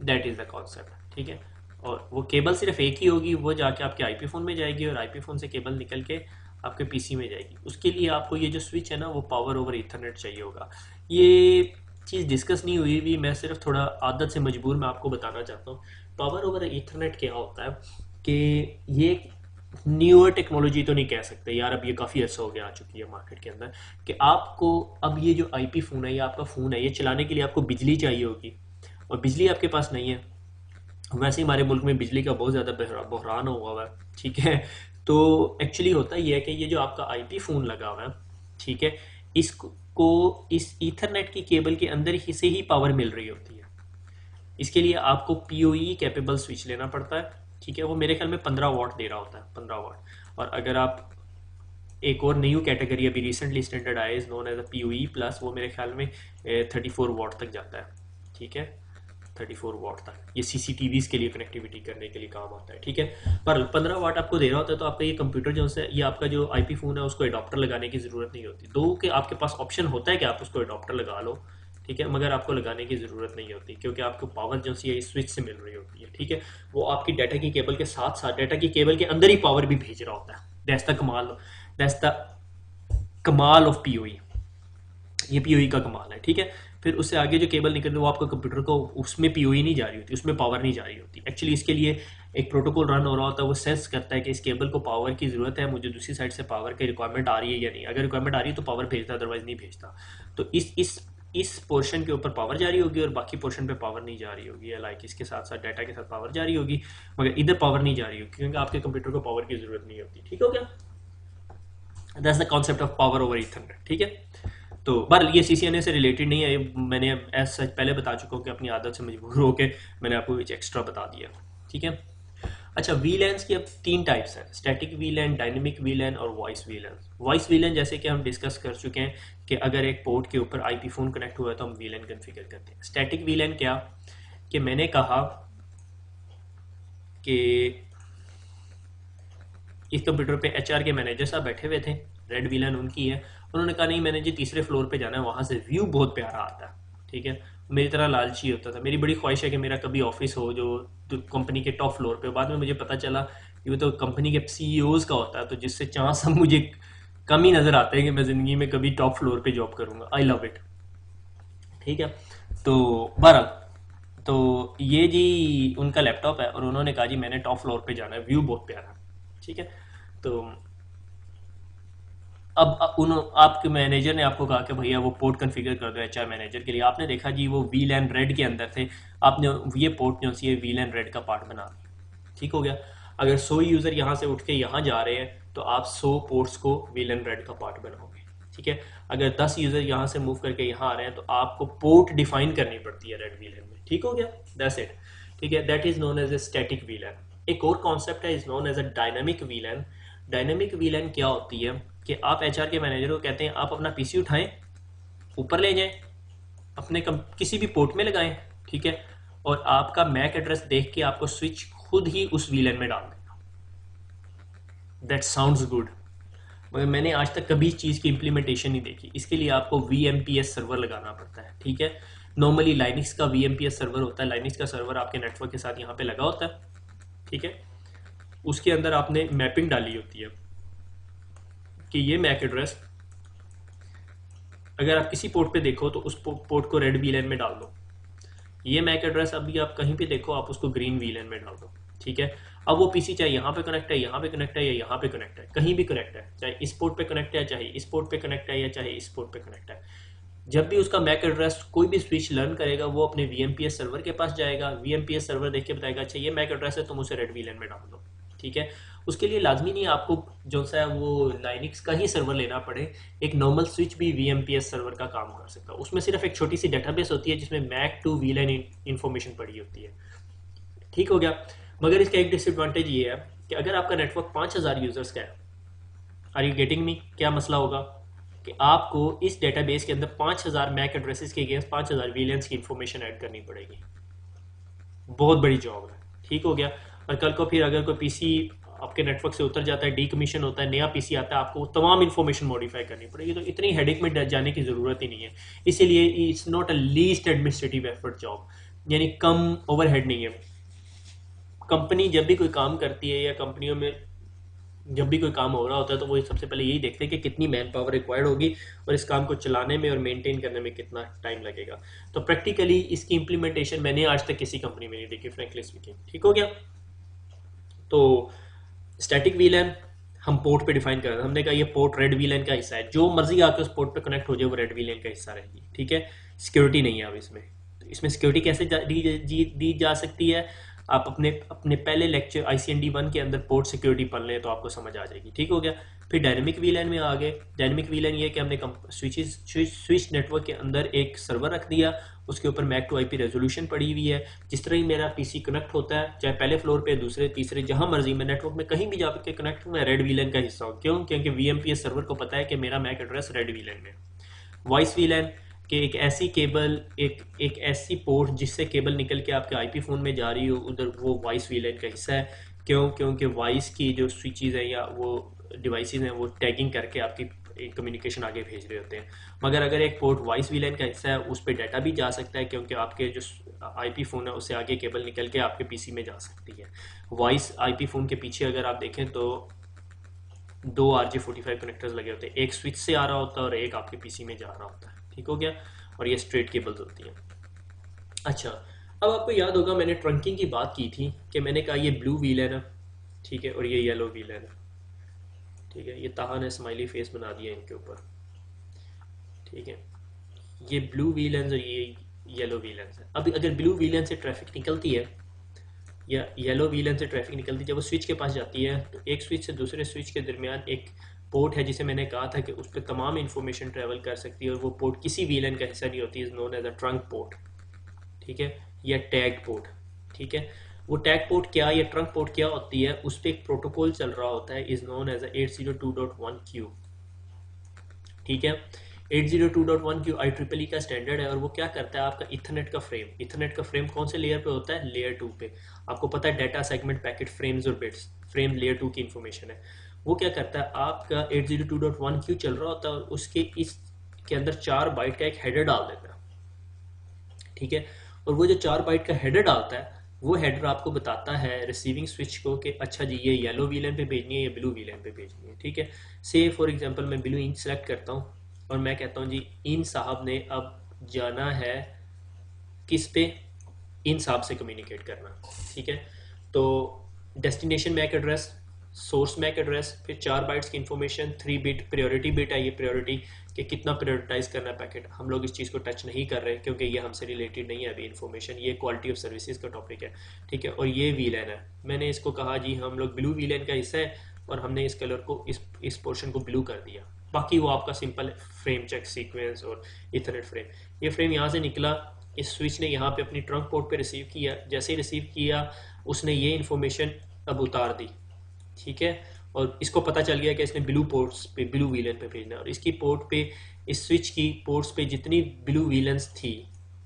दैट इज़ द कॉन्सेप्ट, ठीक है। और वो केबल सिर्फ एक ही होगी, वो जाके आपके आईपी फ़ोन में जाएगी, और आईपी फ़ोन से केबल निकल के आपके पीसी में जाएगी। उसके लिए आपको ये जो स्विच है ना वो पावर ओवर ईथरनेट चाहिए होगा। ये चीज़ डिस्कस नहीं हुई भी, मैं सिर्फ थोड़ा आदत से मजबूर मैं आपको बताना चाहता हूँ। पावर ओवर ईथरनेट क्या होता है कि ये न्यूअर टेक्नोलॉजी तो नहीं कह सकते यार, अब ये काफ़ी अर्सा हो गया आ चुकी है मार्केट के अंदर, कि आपको अब ये जो आईपी फ़ोन है, ये आपका फ़ोन है, ये चलाने के लिए आपको बिजली चाहिए होगी, और बिजली आपके पास नहीं है। वैसे ही हमारे मुल्क में बिजली का बहुत ज़्यादा बहरान हुआ हुआ है, ठीक है। तो एक्चुअली होता ये है कि ये जो आपका आईपी फ़ोन लगा हुआ है, ठीक है, इसको इस ईथरनेट की केबल के अंदर ही से ही पावर मिल रही होती है। इसके लिए आपको पीओई कैपेबल स्विच लेना पड़ता है, ठीक है। वो मेरे ख्याल में 15 वाट दे रहा होता है, 15 वाट। और अगर आप एक और न्यू कैटेगरी अभी रिसेंटली स्टैंडर्ड आया is known as a PoE plus, वो मेरे ख्याल में 34 वाट तक जाता है, ठीक है, 34 वाट तक। ये सीसीटीवीज के लिए कनेक्टिविटी करने के लिए काम आता है, ठीक है। पर 15 वाट आपको दे रहा होता है, तो आपका ये कंप्यूटर जो है, ये आपका जो आईपी फ़ोन है उसको एडाप्टर लगाने की ज़रूरत नहीं होती। दो कि आपके पास ऑप्शन होता है कि आप उसको एडाप्टर लगा लो, ठीक है, मगर आपको लगाने की ज़रूरत नहीं होती, क्योंकि आपको पावर जो है इस स्विच से मिल रही होती है, ठीक है। वो आपकी डाटा की केबल के साथ साथ डाटा की केबल के अंदर ही पावर भी भेज रहा होता है। दैट्स द कमाल, दैट्स द कमाल ऑफ पीओई। ये पीओई का कमाल है, ठीक है। फिर उससे आगे जो केबल निकल रही है वो आपका कंप्यूटर को, उसमें पीओई नहीं जा रही होती, उसमें पावर नहीं जा रही होती। एक्चुअली इसके लिए एक प्रोटोकॉल रन हो रहा होता है, वो सेंस करता है कि इस केबल को पावर की ज़रूरत है, मुझे दूसरी साइड से पावर की रिक्वायरमेंट आ रही है या नहीं। अगर रिक्वायरमेंट आ रही है तो पावर भेजता, अदरवाइज नहीं भेजता। तो इस पोर्शन के ऊपर पावर जारी होगी और बाकी पोर्शन पे पावर नहीं जा रही होगी, लाइक इसके साथ साथ डाटा के साथ पावर जारी होगी, मगर इधर पावर नहीं जा रही होगी, क्योंकि आपके कंप्यूटर को पावर की ज़रूरत नहीं होती, ठीक हो गया। That's the concept of power over Ethernet, ठीक है। तो बहरहाल ये सीसीएनए से रिलेटेड नहीं है, मैंने एज सच पहले बता चुका हूँ कि अपनी आदत से मजबूर होकर मैंने आपको कुछ एक्स्ट्रा बता दिया, ठीक है। अच्छा, वीलैंस की अब 3 टाइप्स हैं, स्टैटिक वीलैन, डायनेमिक वीलैन और वॉइस वीलैन। वॉइस वीलैन जैसे कि हम डिस्कस कर चुके हैं कि अगर एक पोर्ट के ऊपर आईपी फ़ोन कनेक्ट हुआ है तो हम वीलैन कन्फिगर करते हैं। स्टैटिक वीलैन क्या, कि मैंने कहा कि इस कंप्यूटर पे एचआर के मैनेजर साहब बैठे हुए थे, रेड वीलन उनकी है, उन्होंने कहा नहीं मैंने जी तीसरे फ्लोर पे जाना है, वहाँ से व्यू बहुत प्यारा आता है, ठीक है। मेरी तरह लालची होता था, मेरी बड़ी ख्वाहिश है कि मेरा कभी ऑफिस हो जो कंपनी के टॉप फ्लोर पे। बाद में मुझे पता चला कि वो तो कंपनी के सीईओज का होता है, तो जिससे चांस हम मुझे कम ही नज़र आते हैं कि मैं ज़िंदगी में कभी टॉप फ्लोर पे जॉब करूँगा। आई लव इट, ठीक है। तो बहरहाल, तो ये जी उनका लैपटॉप है और उन्होंने कहा जी मैंने टॉप फ्लोर पे जाना है, व्यू बहुत प्यारा है, ठीक है। तो अब उन आपके मैनेजर ने आपको कहा कि भैया वो पोर्ट कॉन्फ़िगर कर दो एचआर मैनेजर के लिए। आपने देखा जी वो वीलैन रेड के अंदर थे, आपने ये पोर्ट जो सी वीलैन रेड का पार्ट बना दिया, ठीक हो गया। अगर 100 यूज़र यहाँ से उठ के यहाँ जा रहे हैं तो आप 100 पोर्ट्स को वीलैन रेड का पार्ट बनाओगे, ठीक है। अगर 10 यूज़र यहाँ से मूव करके यहाँ आ रहे हैं तो आपको पोर्ट डिफाइन करनी पड़ती है रेड वीलैन में, ठीक हो गया। दैट्स इट, ठीक है। That is known as a static VLAN. एक और कॉन्सेप्ट है, is known as a dynamic VLAN. Dynamic VLAN क्या होती है कि आप एचआर के मैनेजर को कहते हैं आप अपना पीसी उठाएं, ऊपर ले जाएं, अपने किसी भी पोर्ट में लगाएं, ठीक है, और आपका मैक एड्रेस देख के आपको स्विच खुद ही उस वीलैन में डाल देगा। दैट साउंड्स गुड, मगर मैंने आज तक कभी इस चीज़ की इम्प्लीमेंटेशन नहीं देखी। इसके लिए आपको VMPS सर्वर लगाना पड़ता है, ठीक है। नॉर्मली लाइनिक्स का VMPS सर्वर होता है, लाइनिक्स का सर्वर आपके नेटवर्क के साथ यहाँ पे लगा होता है, ठीक है। उसके अंदर आपने मैपिंग डाली होती है कि ये मैक एड्रेस अगर आप किसी पोर्ट पे देखो तो उस पोर्ट को रेड वीलैन में डाल दो, ये मैक एड्रेस अभी आप कहीं पे देखो आप उसको ग्रीन वीलैन में डाल दो, ठीक है। अब वो पीसी चाहे यहाँ पे कनेक्ट है, यहाँ पे कनेक्ट है या यहाँ पे कनेक्ट है, कहीं भी कनेक्ट है, चाहे इस पोर्ट पे कनेक्ट है, चाहे इस पोर्ट पे कनेक्ट है या चाहे इस पोर्ट पे कनेक्ट है, जब भी उसका मैक एड्रेस कोई भी स्विच लर्न करेगा वो अपने वीएमपीएस सर्वर के पास जाएगा, वीएमपीएस सर्वर देख के बताएगा अच्छा ये मैक एड्रेस है, तुम उसे रेड वीलैन में डाल दो, ठीक है। उसके लिए लाजमी नहीं आपको जो सा है वो लाइनिक्स का ही सर्वर लेना पड़े, एक नॉर्मल स्विच भी वीएमपीएस सर्वर का काम कर सकता है। उसमें सिर्फ एक छोटी सी डेटाबेस होती है जिसमें मैक टू वीलैन इन्फॉर्मेशन पड़ी होती है, ठीक हो गया। मगर इसका एक डिसएडवांटेज ये है कि अगर आपका नेटवर्क 5000 यूजर्स का है, आर यू गेटिंग मी, क्या मसला होगा कि आपको इस डेटाबेस के अंदर 5000 मैक एड्रेसेस के अगेंस्ट 5000 वीलैंस की इंफॉर्मेशन ऐड करनी पड़ेगी, बहुत बड़ी जॉब है, ठीक हो गया। और कल को फिर अगर कोई पीसी आपके नेटवर्क से उतर जाता है, डीकमीशन होता है, नया पीसी आता है, आपको तमाम इन्फॉर्मेशन मॉडिफाई करनी पड़ेगी, तो इतनी हेडेक में जाने की ज़रूरत ही नहीं है। इसीलिए it's not a least administrative effort job, यानी कम ओवरहेड नहीं है। कंपनी जब भी कोई काम करती है या कंपनियों में जब भी कोई काम हो रहा होता है तो वो सबसे पहले यही देखते हैं कि कितनी मैन पावर रिक्वायर्ड होगी और इस काम को चलाने में और मेंटेन करने में कितना टाइम लगेगा। तो प्रैक्टिकली इसकी इंप्लीमेंटेशन मैंने आज तक किसी कंपनी में नहीं देखी, फ्रैंकली स्पीकिंग, ठीक हो गया। तो स्टैटिक वीलैन हम पोर्ट पे डिफाइन कर रहे हैं, हमने कहा ये पोर्ट रेड वीलैन का हिस्सा है, जो मर्जी आके उस पोर्ट पे कनेक्ट हो जाए वो रेड वीलैन का हिस्सा रहेगी, ठीक है। सिक्योरिटी नहीं है अब इसमें, तो इसमें सिक्योरिटी कैसे दी जा सकती है, आप अपने अपने पहले लेक्चर ICND 1 के अंदर पोर्ट सिक्योरिटी पढ़ लें तो आपको समझ आ जाएगी, ठीक हो गया। फिर डायनेमिक वीलैन में आ गए। डायनेमिक वीलैन ये कि हमने स्विच नेटवर्क के अंदर एक सर्वर रख दिया, उसके ऊपर मैक टू IP रेजोल्यूशन पड़ी हुई है, जिस तरह ही मेरा पीसी कनेक्ट होता है चाहे पहले फ्लोर पे, दूसरे, तीसरे, जहां मर्जी मैं नेटवर्क में कहीं भी जाकर कनेक्ट हूँ, मैं रेड वीलैन का हिस्सा हूँ। क्यों? क्योंकि VMPS सर्वर को पता है कि मेरा मैक एड्रेस रेड वीलैन में। वॉइस वीलैन कि एक ऐसी केबल, एक ऐसी पोर्ट जिससे केबल निकल के आपके IP फ़ोन में जा रही हो, उधर वो वॉइस वीलैन का हिस्सा है। क्यों? क्योंकि वॉइस की जो स्विचेस हैं या वो डिवाइसेस हैं वो टैगिंग करके आपकी कम्युनिकेशन आगे भेज रहे होते हैं। मगर अगर एक पोर्ट वॉइस वीलैन का हिस्सा है उस पर डाटा भी जा सकता है, क्योंकि आपके जो IP फ़ोन है उससे आगे केबल निकल के आपके PC में जा सकती है। वॉइस IP फ़ोन के पीछे अगर आप देखें तो 2 RJ45 कनेक्टर्स लगे होते हैं, एक स्विच से आ रहा होता है और एक आपके PC में जा रहा होता है, ठीक हो गया। और ये स्ट्रेट केबल्स होती हैं। अच्छा, अब आपको याद होगा मैंने ट्रंकिंग की बात की थी कि मैंने कहा ये ब्लू व्हील है ना, ठीक है, और ये येलो व्हील है ना, ठीक है। ये ताहा ने स्माइली फेस बना दिया इनके ऊपर, ठीक है। ये ब्लू व्हील और ये येलो व्हील है। अब अगर ब्लू व्हील से ट्रैफिक निकलती है या येलो व्हीलन से ट्रैफिक निकलती है, जब वो स्विच के पास जाती है तो एक स्विच से दूसरे स्विच के दरमियान एक पोर्ट है जिसे मैंने कहा था कि उस पर तमाम इन्फॉर्मेशन ट्रैवल कर सकती है, और वो पोर्ट किसी वीलन का हिस्सा नहीं होती, is known as a trunk port, ठीक है, या टैग पोर्ट, ठीक है। वो टैग पोर्ट क्या या ट्रंक पोर्ट क्या होती है, उस पर एक प्रोटोकॉल चल रहा होता है, इज नोन एज 802.1q, ठीक है। 802.1q IEEE का स्टैंडर्ड है, और वो क्या करता है, आपका इथरनेट का फ्रेम कौन से लेयर पे होता है, लेयर 2 पे। आपको पता है डाटा सेगमेंट, पैकेट, फ्रेम्स और बिट्स, फ्रेम लेयर 2 की इंफॉर्मेशन है। वो क्या करता है, आपका 802.1q चल रहा होता है और उसके इसके अंदर 4 बाइट का एक हेडर डाल देता है, ठीक है। और वो जो 4 बाइट का हेडर डालता है, वो हेडर आपको बताता है रिसीविंग स्विच को कि अच्छा जी ये येलो वीलन पे भेजनी है या ब्लू वीलन पे भेजनी है, ठीक है। से फॉर एग्जांपल मैं ब्लू इंक सेलेक्ट करता हूँ और मैं कहता हूँ जी इन साहब ने अब जाना है किस पे, इन साहब से कम्युनिकेट करना, ठीक है। तो destination MAC address, source MAC address, फिर 4 बाइट्स की इंफॉर्मेशन, 3 बिट प्रायोरिटी बिट है, ये प्रायोरिटी कि कितना प्रायोरिटाइज करना है पैकेट। हम लोग इस चीज़ को टच नहीं कर रहे क्योंकि ये हमसे रिलेटेड नहीं है अभी इन्फॉर्मेशन, ये क्वालिटी ऑफ सर्विसेज का टॉपिक है, ठीक है। और ये वीलैन है, मैंने इसको कहा जी हम लोग ब्लू वीलैन का हिस्सा है और हमने इस कलर को इस पोर्शन को ब्लू कर दिया। बाकी वो आपका सिंपल फ्रेम चेक सीक्वेंस और इथरनेट फ्रेम। ये फ्रेम यहाँ से निकला, इस स्विच ने यहाँ पे अपनी ट्रंक पोर्ट पे रिसीव किया, जैसे ही रिसीव किया उसने ये इन्फॉर्मेशन अब उतार दी, ठीक है। और इसको पता चल गया कि इसने ब्लू पोर्ट्स पे, ब्लू वीलन पे भेजना है, और इसकी पोर्ट पे, इस स्विच की पोर्ट्स पे जितनी ब्लू वीलन्स थी,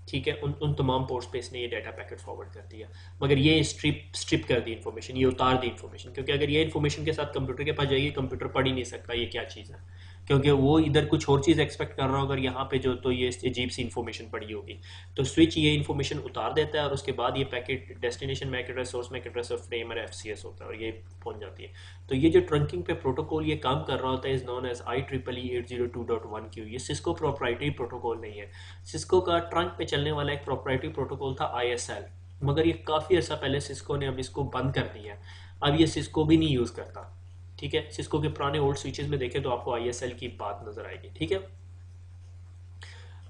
ठीक है, उन तमाम पोर्ट्स पे इसने ये डाटा पैकेट फॉरवर्ड कर दिया। मगर ये स्ट्रिप कर दी इन्फॉर्मेशन, ये उतार दी इन्फॉर्मेशन, क्योंकि अगर ये इन्फॉर्मेशन के साथ कंप्यूटर के पास जाएगी, कंप्यूटर पढ़ ही नहीं सकता ये क्या चीज़ है, क्योंकि वो इधर कुछ और चीज़ एक्सपेक्ट कर रहा होगा, यहाँ पे जो तो ये अजीब सी इन्फॉर्मेशन पड़ी होगी। तो स्विच ये इन्फॉर्मेशन उतार देता है और उसके बाद ये packet destination MAC address, source MAC address और फ्रेम और FCS होता है और ये पहुंच जाती है। तो ये जो ट्रंकिंग पे प्रोटोकॉल ये काम कर रहा होता है is known as IEEE 802.1Q। ये सिस्को प्रोप्राइटरी प्रोटोकॉल नहीं है। सिस्को का ट्रंक पे चलने वाला एक प्रोप्राइटरी प्रोटोकॉल था ISL, मगर ये काफ़ी अर्सा पहले सिस्को ने अब इसको बंद कर दिया है। अब ये सिस्को भी नहीं यूज़ करता। ठीक है, सिस्को के पुराने ओल्ड स्विचेस में देखें तो आपको ISL की बात नजर आएगी। ठीक है,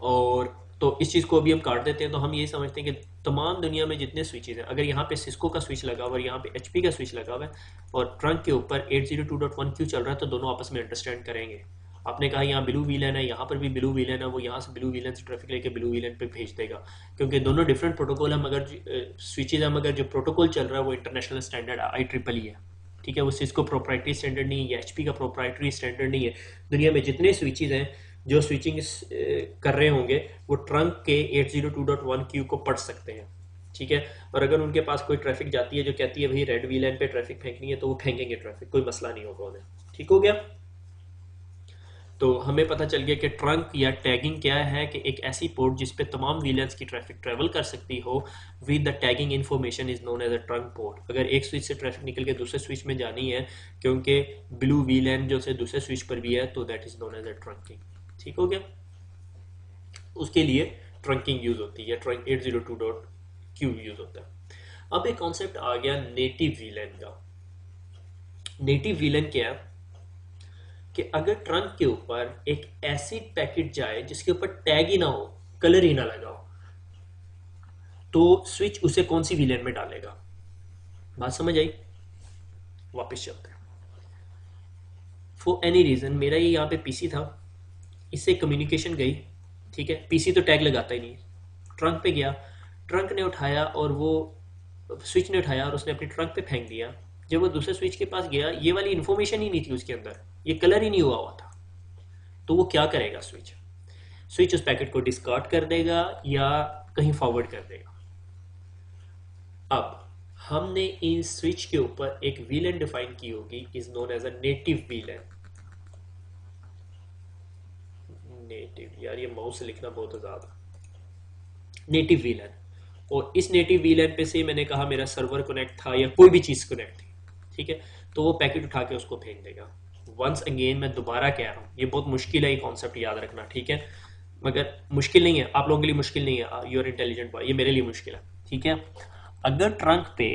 और तो इस चीज़ को अभी हम काट देते हैं। तो हम ये समझते हैं कि तमाम दुनिया में जितने स्विचेस हैं, अगर यहाँ पे सिस्को का स्विच लगा हुआ है और यहाँ पे HP का स्विच लगा हुआ है और ट्रंक के ऊपर 802.1Q चल रहा है, तो दोनों आपस में अंडरस्टैंड करेंगे। आपने कहा यहाँ ब्लू वीलन है, यहाँ पर भी ब्लू वीलन है, वो यहाँ से ब्लू वीलन से ट्रैफिक लेके ब्लू वीलन पे भेज देगा, क्योंकि दोनों डिफरेंट प्रोटोकॉल है, मगर स्विचेज है, मगर जो प्रोटोकॉल चल रहा है वो इंटरनेशनल स्टैंडर्ड IEEE है। ठीक है, वो सिस्को प्रोप्राइटरी स्टैंडर्ड नहीं है या HP का प्रोप्राइटरी स्टैंडर्ड नहीं है। दुनिया में जितने स्विचेज हैं जो स्विचिंग कर रहे होंगे वो ट्रंक के 802.1Q को पढ़ सकते हैं। ठीक है, और अगर उनके पास कोई ट्रैफिक जाती है जो कहती है भाई रेड वीलन पे ट्रैफिक फेंकनी है, तो वो फेंकेंगे ट्रैफिक, कोई मसला नहीं होगा उन्हें। ठीक हो गया। तो हमें पता चल गया कि ट्रंक या टैगिंग क्या है, कि एक ऐसी पोर्ट जिस पे तमाम वीलेंस की ट्रैफिक ट्रैवल कर सकती हो with the tagging information is known as a trunk port. अगर एक स्विच से ट्रैफिक निकल के दूसरे स्विच में जानी है, क्योंकि ब्लू वीलेन जो से दूसरे स्विच पर भी है, तो that is known as a trunking. ठीक हो गया, उसके लिए ट्रंकिंग यूज होती है, ट्रंक 802.Q यूज होता है। अब एक कॉन्सेप्ट आ गया नेटिव वीलेन का। नेटिव वीलेन क्या है कि अगर ट्रंक के ऊपर एक ऐसी पैकेट जाए जिसके ऊपर टैग ही ना हो, कलर ही ना लगा हो, तो स्विच उसे कौन सी वीलेन में डालेगा। बात समझ आई? वापस चलते हैं। फॉर एनी रीजन मेरा ये यहाँ पे पीसी था, इससे कम्युनिकेशन गई। ठीक है, पीसी तो टैग लगाता ही नहीं, ट्रंक पे गया, ट्रंक ने उठाया और वो स्विच ने उठाया और उसने अपने ट्रंक पे फेंक दिया। जब वो दूसरे स्विच के पास गया, ये वाली इंफॉर्मेशन ही नहीं थी उसके अंदर, ये कलर ही नहीं हुआ था। तो वो क्या करेगा स्विच? स्विच उस पैकेट को डिस्कार्ड कर देगा या कहीं फॉरवर्ड कर देगा। अब हमने इस स्विच के ऊपर एक वीलन डिफाइन की होगी, is known as a native VLAN. Native, यार ये माउस से लिखना बहुत ज्यादा। नेटिव वीलन, और इस नेटिव वीलन पे से मैंने कहा मेरा सर्वर कनेक्ट था या कोई भी चीज कनेक्ट थी। ठीक है, तो वो पैकेट उठा के उसको फेंक देगा। वंस अगेन मैं दोबारा कह रहा हूँ, ये बहुत मुश्किल है ये कॉन्सेप्ट याद रखना। ठीक है, मगर मुश्किल नहीं है, आप लोगों के लिए मुश्किल नहीं है, यू आर इंटेलिजेंट बॉय, ये मेरे लिए मुश्किल है। ठीक है, अगर ट्रंक पे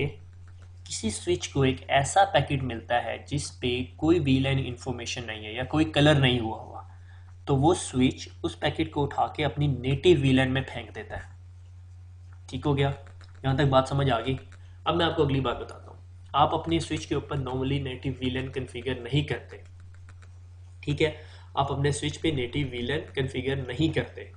किसी स्विच को एक ऐसा पैकेट मिलता है जिस पे कोई वीलाइन इंफॉर्मेशन नहीं है या कोई कलर नहीं हुआ, तो वो स्विच उस पैकेट को उठा के अपनी नेटिव वीलाइन में फेंक देता है। ठीक हो गया, यहाँ तक बात समझ आ गई। अब मैं आपको अगली बात बताता हूँ। आप अपने स्विच के ऊपर नॉर्मली नेटिव वीलन कन्फिगर नहीं करते। ठीक है, आप अपने स्विच पे नेटिव वीलन कन्फिगर नहीं करते।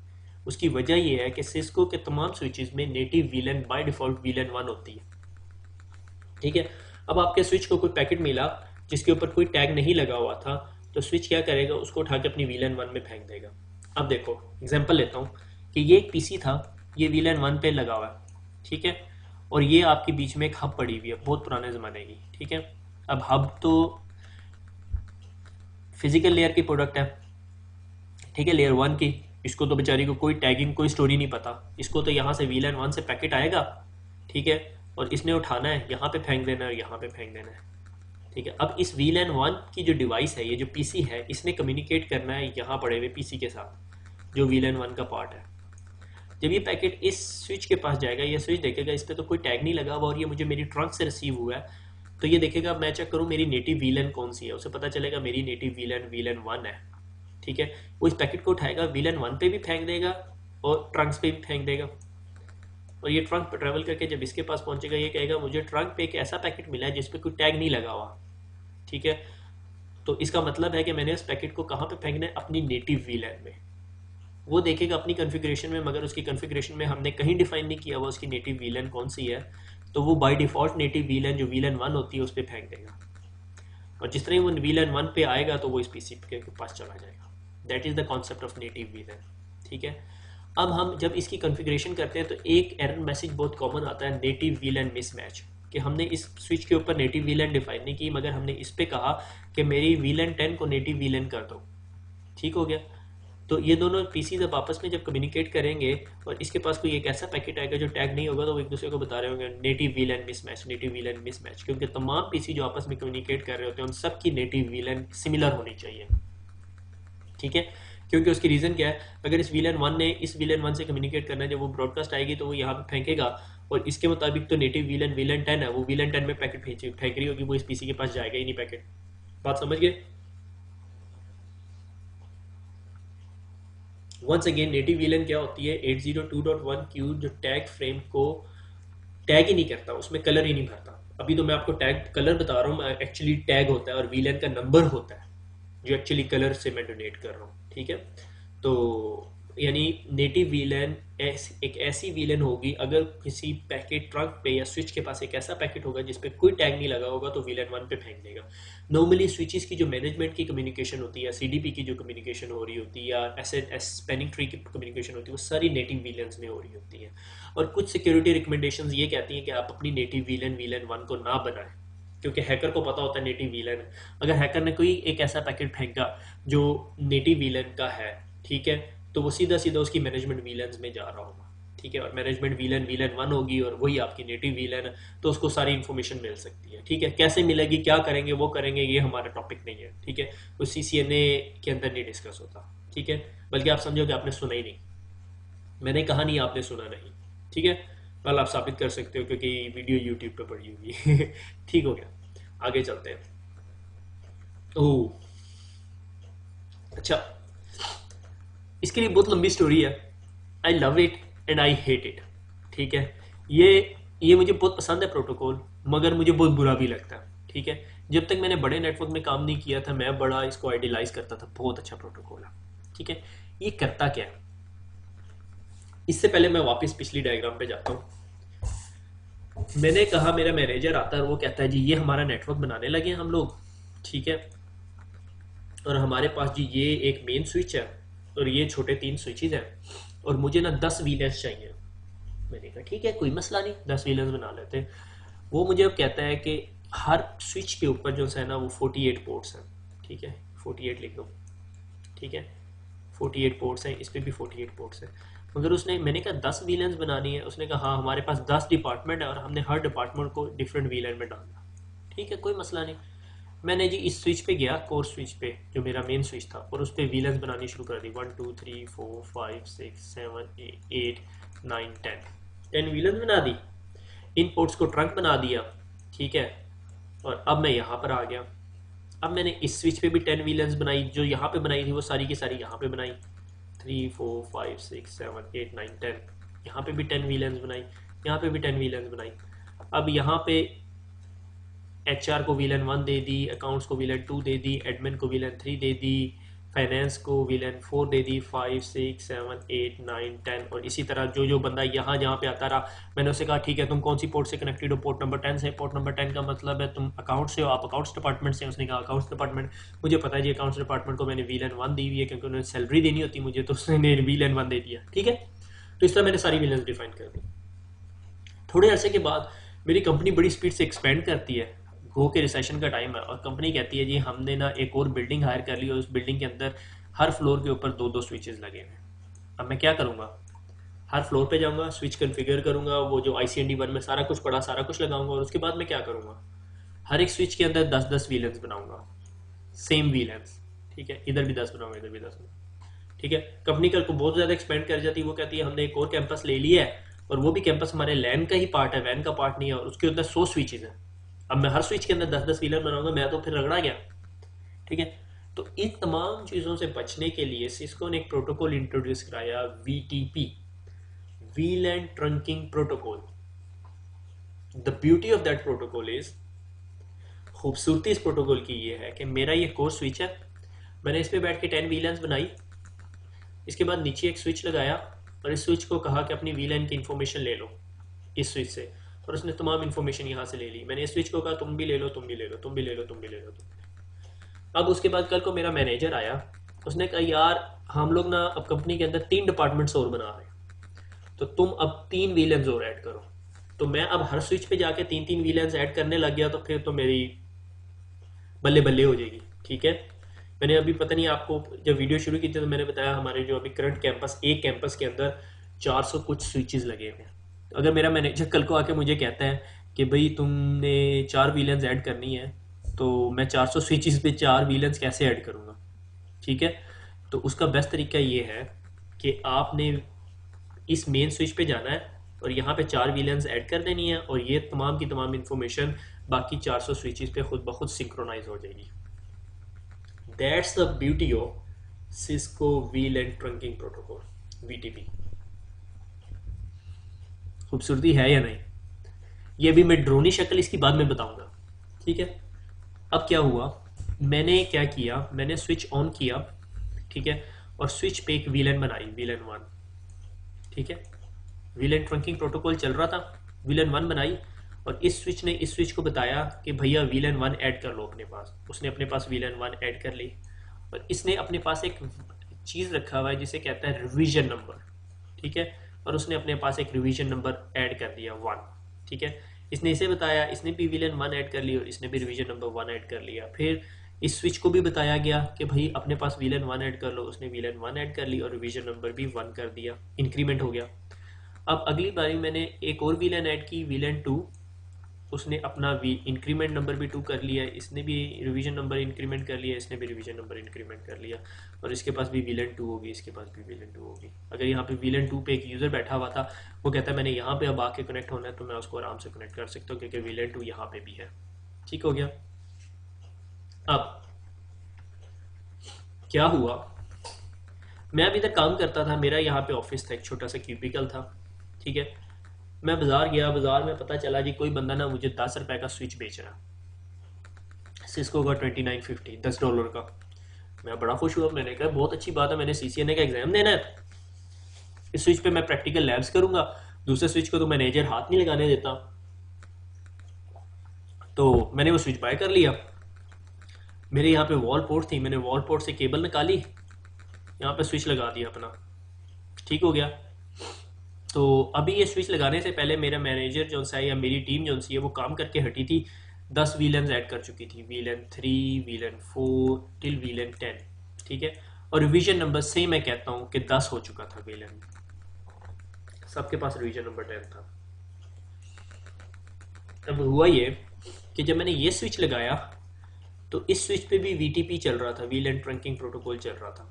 उसकी वजह यह है कि सिस्को के तमाम स्विचेस में native VLAN by default VLAN 1 होती है। ठीक है, अब आपके स्विच को कोई पैकेट मिला जिसके ऊपर कोई टैग नहीं लगा हुआ था, तो स्विच क्या करेगा, उसको उठा के अपनी वीलन 1 में फेंक देगा। अब देखो एग्जाम्पल लेता हूँ कि ये एक पीसी था, ये वीलन 1 पे लगा हुआ है। ठीक है, और ये आपके बीच में एक हब पड़ी हुई है बहुत पुराने ज़माने की। ठीक है, अब हब तो फिजिकल लेयर की प्रोडक्ट है। ठीक है, लेयर 1 की, इसको तो बेचारी को कोई टैगिंग कोई स्टोरी नहीं पता, इसको तो यहाँ से वीलन 1 से पैकेट आएगा। ठीक है, और इसने उठाना है, यहाँ पे फेंक देना है और यहाँ पे फेंक देना है। ठीक है, अब इस वीलन 1 की जो डिवाइस है, ये जो पीसी है, इसने कम्युनिकेट करना है यहाँ पड़े हुए पीसी के साथ जो वीलन 1 का पार्ट है। जब ये पैकेट इस स्विच के पास जाएगा, ये स्विच देखेगा इस पर तो कोई टैग नहीं लगा हुआ और ये मुझे मेरी ट्रंक से रिसीव हुआ है, तो ये देखेगा मैं चेक करूँ मेरी नेटिव वीलन कौन सी है, उसे पता चलेगा मेरी नेटिव वीलन 1 है। ठीक है, वो इस पैकेट को उठाएगा, वीलन 1 पे भी फेंक देगा और ट्रंक्स पे भी फेंक देगा, और ये ट्रंक पर ट्रैवल करके जब इसके पास पहुंचेगा, ये कहेगा मुझे ट्रंक पे एक ऐसा पैकेट मिला है जिसपे कोई टैग नहीं लगा हुआ। ठीक है, तो इसका मतलब है कि मैंने उस पैकेट को कहाँ पे फेंकना है, अपनी नेटिव वीलन में। वो देखेगा अपनी कॉन्फ़िगरेशन में, मगर उसकी कॉन्फ़िगरेशन में हमने कहीं डिफाइन नहीं किया हुआ उसकी नेटिव वीलन कौन सी है, तो वो बाय डिफ़ॉल्ट नेटिव वीलन जो वीलन 1 होती है उस पर फेंक देगा, और जिस तरह वो वीलन 1 पे आएगा तो वो इस पीसी के पास चला जाएगा। That is the concept of native VLAN. ठीक है, अब हम जब इसकी कॉन्फ़िगरेशन करते हैं तो एक एरर मैसेज बहुत कॉमन आता है, नेटिव वीलन मिसमैच, कि हमने इस स्विच के ऊपर नेटिव वीलन डिफाइन नहीं की, मगर हमने इस पे कहा कि मेरी वीलन 10 को नेटिव वीलन कर दो। ठीक हो गया। तो ये दोनों पीसीज अब आपस में जब कम्युनिकेट करेंगे और इसके पास कोई एक ऐसा पैकेट आएगा जो टैग नहीं होगा, तो वो एक दूसरे को बता रहे होंगे native VLAN mismatch, native VLAN mismatch, क्योंकि तमाम पीसी जो आपस में कम्युनिकेट कर रहे होते हैं उन सब की नेटिव वीलन सिमिलर होनी चाहिए। ठीक है, क्योंकि उसकी रीज़न क्या है, अगर इस वीलन वन ने इस वीलन वन से कम्युनिकेट करना है, जब वो ब्रॉडकास्ट आएगी तो वो यहाँ पे फेंकेगा, और इसके मुताबिक तो नेटिव वीलन वीलन 10 है, वो वीलन 10 में पैकेट फेंक रही होगी, वो इस पीसी के पास जाएगा ही नहीं पैकेट। बात समझ गए? वंस अगेन नेटिव वीलन क्या होती है, 802.1 क्यू जो टैग फ्रेम को टैग ही नहीं करता, उसमें कलर ही नहीं भरता। अभी तो मैं आपको टैग कलर बता रहा हूँ, एक्चुअली टैग होता है और वीलन का नंबर होता है जो एक्चुअली कलर से मैं डोनेट कर रहा हूँ। ठीक है, तो यानी नेटिव वीलन एक ऐसी वीलन होगी, अगर किसी पैकेट ट्रंक पे या स्विच के पास एक ऐसा पैकेट होगा जिस पे कोई टैग नहीं लगा होगा, तो वीलन वन पे फेंक देगा। नॉर्मली स्विचेस की जो मैनेजमेंट की कम्युनिकेशन होती है, या सीडीपी की जो कम्युनिकेशन हो रही होती है, या स्पैनिंग ट्री की कम्युनिकेशन होती है, वो सारी नेटिव वीलन्स में हो रही होती है। और कुछ सिक्योरिटी रिकमेंडेशंस ये कहती हैं कि आप अपनी नेटिव वीलन वीलन वन को ना बनाएं, क्योंकि हैकर को पता होता है नेटिव वीलन है। अगर हैकर ने कोई एक ऐसा पैकेट फेंका जो नेटिव वीलन का है, ठीक है, तो वो सीधा सीधा उसकी मैनेजमेंट वीलन्स में जा रहा होगा। ठीक है, और मैनेजमेंट वीलन वीलन वन होगी और वही आपकी नेटिव वीलन है, तो उसको सारी इन्फॉर्मेशन मिल सकती है। ठीक है, कैसे मिलेगी, क्या करेंगे, वो करेंगे, ये हमारा टॉपिक नहीं है। ठीक है, वो सीसीएनए के अंदर नहीं डिस्कस होता। ठीक है, बल्कि आप समझो कि आपने सुना ही नहीं, मैंने कहा नहीं आपने सुना नहीं। ठीक है, कल आप साबित कर सकते हो क्योंकि वीडियो यूट्यूब पे पड़ी हुई है। ठीक हो गया, आगे चलते हैं। ओह अच्छा, इसके लिए बहुत लंबी स्टोरी है। I love it and I hate it. ठीक है, ये मुझे बहुत पसंद है प्रोटोकॉल, मगर मुझे बहुत बुरा भी लगता है। ठीक है, जब तक मैंने बड़े नेटवर्क में काम नहीं किया था, मैं बड़ा इसको आइडियलाइज करता था, बहुत अच्छा प्रोटोकॉल है। ठीक है, ये करता क्या है, इससे पहले मैं वापस पिछली डायग्राम पे जाता हूँ। मैंने कहा मेरा मैनेजर आता है और वो कहता है जी ये हमारा नेटवर्क बनाने लगे हम लोग। ठीक है, और हमारे पास जी ये एक मेन स्विच है और ये छोटे 3 स्विचेस हैं, और मुझे ना 10 वीलर्स चाहिए। मैंने कहा ठीक है, कोई मसला नहीं, 10 वीलर्स बना लेते हैं। वो मुझे अब कहता है कि हर स्विच के ऊपर जो है ना वो 48 पोर्ट्स हैं। ठीक है, 48 लिख दो। ठीक है, 48 पोर्ट्स हैं, इस पर भी 48 पोर्ट्स हैं। मगर उसने, मैंने कहा 10 वीलन्स बनानी है, उसने कहा हाँ हमारे पास 10 डिपार्टमेंट है और हमने हर डिपार्टमेंट को डिफरेंट वीलन में डालना। ठीक है, कोई मसला नहीं। मैंने जी इस स्विच पे गया, कोर स्विच पे जो मेरा मेन स्विच था, और उस पर वीलन्स बनानी शुरू कर दी। 1 2 3 4 5 6 7 8 9 10 वीलन्स बना दी, इन पोर्ट्स को ट्रंक बना दिया। ठीक है, और अब मैं यहाँ पर आ गया। अब मैंने इस स्विच पे भी 10 वीलन्स बनाई, जो यहाँ पे बनाई थी वो सारी की सारी यहाँ पे बनाई। 3 4 5 6 7 8 9 10, यहाँ पे भी 10 वीलन्स बनाई, यहाँ पे भी 10 वीलन्स बनाई। अब यहाँ पे HR को वीलन 1 दे दी, अकाउंट्स को वीलन 2 दे दी, एडमिन को वीलन 3 दे दी, फाइनेंस को वीलन 4 दे दी, 5 6 7 8 9 10, और इसी तरह जो जो बंदा यहाँ जहाँ पे आता रहा, मैंने उससे कहा ठीक है तुम कौन सी पोर्ट से कनेक्टेड हो, पोर्ट नंबर 10 से। पोर्ट नंबर 10 का मतलब है तुम अकाउंट से हो, आप अकाउंट्स डिपार्टमेंट से। उसने कहा अकाउंट्स डिपार्टमेंट। मुझे पता है जी अकाउंट्स डिपार्टमेंट को मैंने वीलन 1 दी हुई है, क्योंकि उन्होंने सैलरी देनी होती मुझे, तो उसने वीलन 1 दे दिया। ठीक है, तो इस तरह मैंने सारी वीलन डिफाइन कर दी। थोड़े अरसे के बाद मेरी कंपनी बड़ी स्पीड से एक्सपेंड करती है, गो के रिसेशन का टाइम है, और कंपनी कहती है जी हमने ना एक और बिल्डिंग हायर कर ली, और उस बिल्डिंग के अंदर हर फ्लोर के ऊपर 2 2 स्विचेस लगे हैं। अब मैं क्या करूँगा, हर फ्लोर पे जाऊँगा, स्विच कन्फिगर करूँगा, वो जो ICND1 में सारा कुछ पड़ा सारा कुछ लगाऊंगा, और उसके बाद मैं क्या करूँगा, हर एक स्विच के अंदर 10 10 वीलेंस बनाऊंगा, सेम वीलेंस। ठीक है, इधर भी 10 बनाऊंगा, इधर भी 10 बनाऊंगा। ठीक है, कंपनी कल को बहुत ज़्यादा एक्सपेंड कर जाती है, वो कहती है हमने एक और कैंपस ले लिया है, और वो भी कैंपस हमारे लैन का ही पार्ट है, वैन का पार्ट नहीं है, और उसके अंदर 100 स्विचेज हैं। अब मैं हर स्विच के अंदर 10 10 वीलर बनाऊंगा, मैं तो फिर रगड़ा गया। ठीक है, तो इन तमाम चीज़ों से बचने के लिए सिस्को ने एक प्रोटोकॉल इंट्रोड्यूस कराया, VTP, VLAN trunking protocol. The beauty of that protocol is, खूबसूरती इस प्रोटोकॉल की ये है कि मेरा ये कोर स्विच है, मैंने इस पर बैठ के 10 वीलन्स बनाई, इसके बाद नीचे एक स्विच लगाया, और इस स्विच को कहा कि अपनी वीलन की इंफॉर्मेशन ले लो इस स्विच से, और उसने तमाम इंफॉर्मेशन यहाँ से ले ली। मैंने इस स्विच को कहा तुम भी ले लो, तुम भी ले लो, तुम भी ले लो, तुम भी ले लो, तुम भी ले लो। अब उसके बाद कल को मेरा मैनेजर आया, उसने कहा यार हम लोग ना अब कंपनी के अंदर 3 डिपार्टमेंट्स और बना रहे हैं, तो तुम अब 3 वीलन्स और ऐड करो। तो मैं अब हर स्विच पे जाके 3 3 वीलन्स ऐड करने लग गया, तो फिर तो मेरी बल्ले बल्ले हो जाएगी। ठीक है, मैंने अभी पता नहीं आपको जब वीडियो शुरू की थी तो मैंने बताया हमारे जो अभी करंट कैंपस, एक कैंपस के अंदर 400 कुछ स्विचेस लगे हुए हैं। अगर मेरा मैनेजर कल को आके मुझे कहता है कि भाई तुमने 4 विलेंस ऐड करनी है, तो मैं 400 स्विचेस पे 4 विलेंस कैसे ऐड करूँगा? ठीक है, तो उसका बेस्ट तरीका ये है कि आपने इस मेन स्विच पे जाना है और यहाँ पे 4 विलेंस ऐड कर देनी है, और ये तमाम की तमाम इंफॉर्मेशन बाकी 400 स्विचेस पे खुद ब खुद सिंक्रोनाइज हो जाएगी। That's the beauty of Cisco VLAN trunking protocol, VTP। खूबसूरती है या नहीं, ये भी मैं ड्रोनी शक्ल इसकी बाद में बताऊंगा। ठीक है, अब क्या हुआ, मैंने क्या किया, मैंने स्विच ऑन किया, ठीक है, और स्विच पे एक VLAN बनाई, VLAN 1। ठीक है, VLAN ट्रंकिंग प्रोटोकॉल चल रहा था, VLAN 1 बनाई, और इस स्विच ने इस स्विच को बताया कि भैया VLAN 1 ऐड कर लो अपने पास। उसने अपने पास VLAN 1 ऐड कर ली, और इसने अपने पास एक चीज़ रखा हुआ है जिसे कहता है रिवीजन नंबर। ठीक है, और उसने अपने पास एक रिवीजन नंबर ऐड कर दिया 1। ठीक है, इसने इसे बताया, इसने भी VLAN 1 ऐड कर लिया और इसने भी रिवीजन नंबर 1 ऐड कर लिया। फिर इस स्विच को भी बताया गया कि भाई अपने पास VLAN 1 ऐड कर लो, उसने VLAN 1 ऐड कर ली और रिवीजन नंबर भी 1 कर दिया, इंक्रीमेंट हो गया। अब अगली बारी मैंने एक और VLAN ऐड की, VLAN 2। उसने अपना इंक्रीमेंट नंबर भी 2 कर लिया, इसने भी रिवीजन नंबर इंक्रीमेंट कर लिया, इसने भी रिवीजन नंबर इंक्रीमेंट कर लिया, और इसके पास भी VLAN 2 होगी, इसके पास भी VLAN 2 होगी। अगर यहाँ पे VLAN 2 पे एक यूज़र बैठा हुआ था, वो कहता है मैंने यहाँ पे अब आके कनेक्ट होना है, तो मैं उसको आराम से कनेक्ट कर सकता हूँ क्योंकि VLAN 2 यहाँ पे भी है। ठीक हो गया। अब क्या हुआ, मैं अभी तक काम करता था, मेरा यहाँ पे ऑफिस था, एक छोटा सा क्यूबिकल था। ठीक है, मैं बाजार गया, बाजार में पता चला जी कोई बंदा ना मुझे 10 रुपए का स्विच बेच रहा, सिस्को का 2950, $10 का। मैं बड़ा खुश हुआ, मैंने कहा बहुत अच्छी बात है, मैंने CCNA का एग्जाम देना है, इस स्विच पे मैं प्रैक्टिकल लैब्स करूंगा, दूसरे स्विच को तो मैनेजर हाथ नहीं लगाने देता। तो मैंने वो स्विच बाय कर लिया। मेरे यहाँ पे वॉल पोर्ट थी, मैंने वॉल पोर्ट से केबल निकाली, यहाँ पे स्विच लगा दिया अपना। ठीक हो गया। तो अभी ये स्विच लगाने से पहले मेरा मैनेजर जो सा है या मेरी टीम जो सी है वो काम करके हटी थी, 10 VLANs ऐड कर चुकी थी, VLAN 3, VLAN 4 टिल VLAN 10। ठीक है, और रिवीजन नंबर से मैं कहता हूँ कि 10 हो चुका था VLAN, सबके पास रिवीजन नंबर 10 था। अब हुआ ये कि जब मैंने ये स्विच लगाया तो इस स्विच पे भी VTP चल रहा था, VLAN ट्रंकिंग प्रोटोकॉल चल रहा था,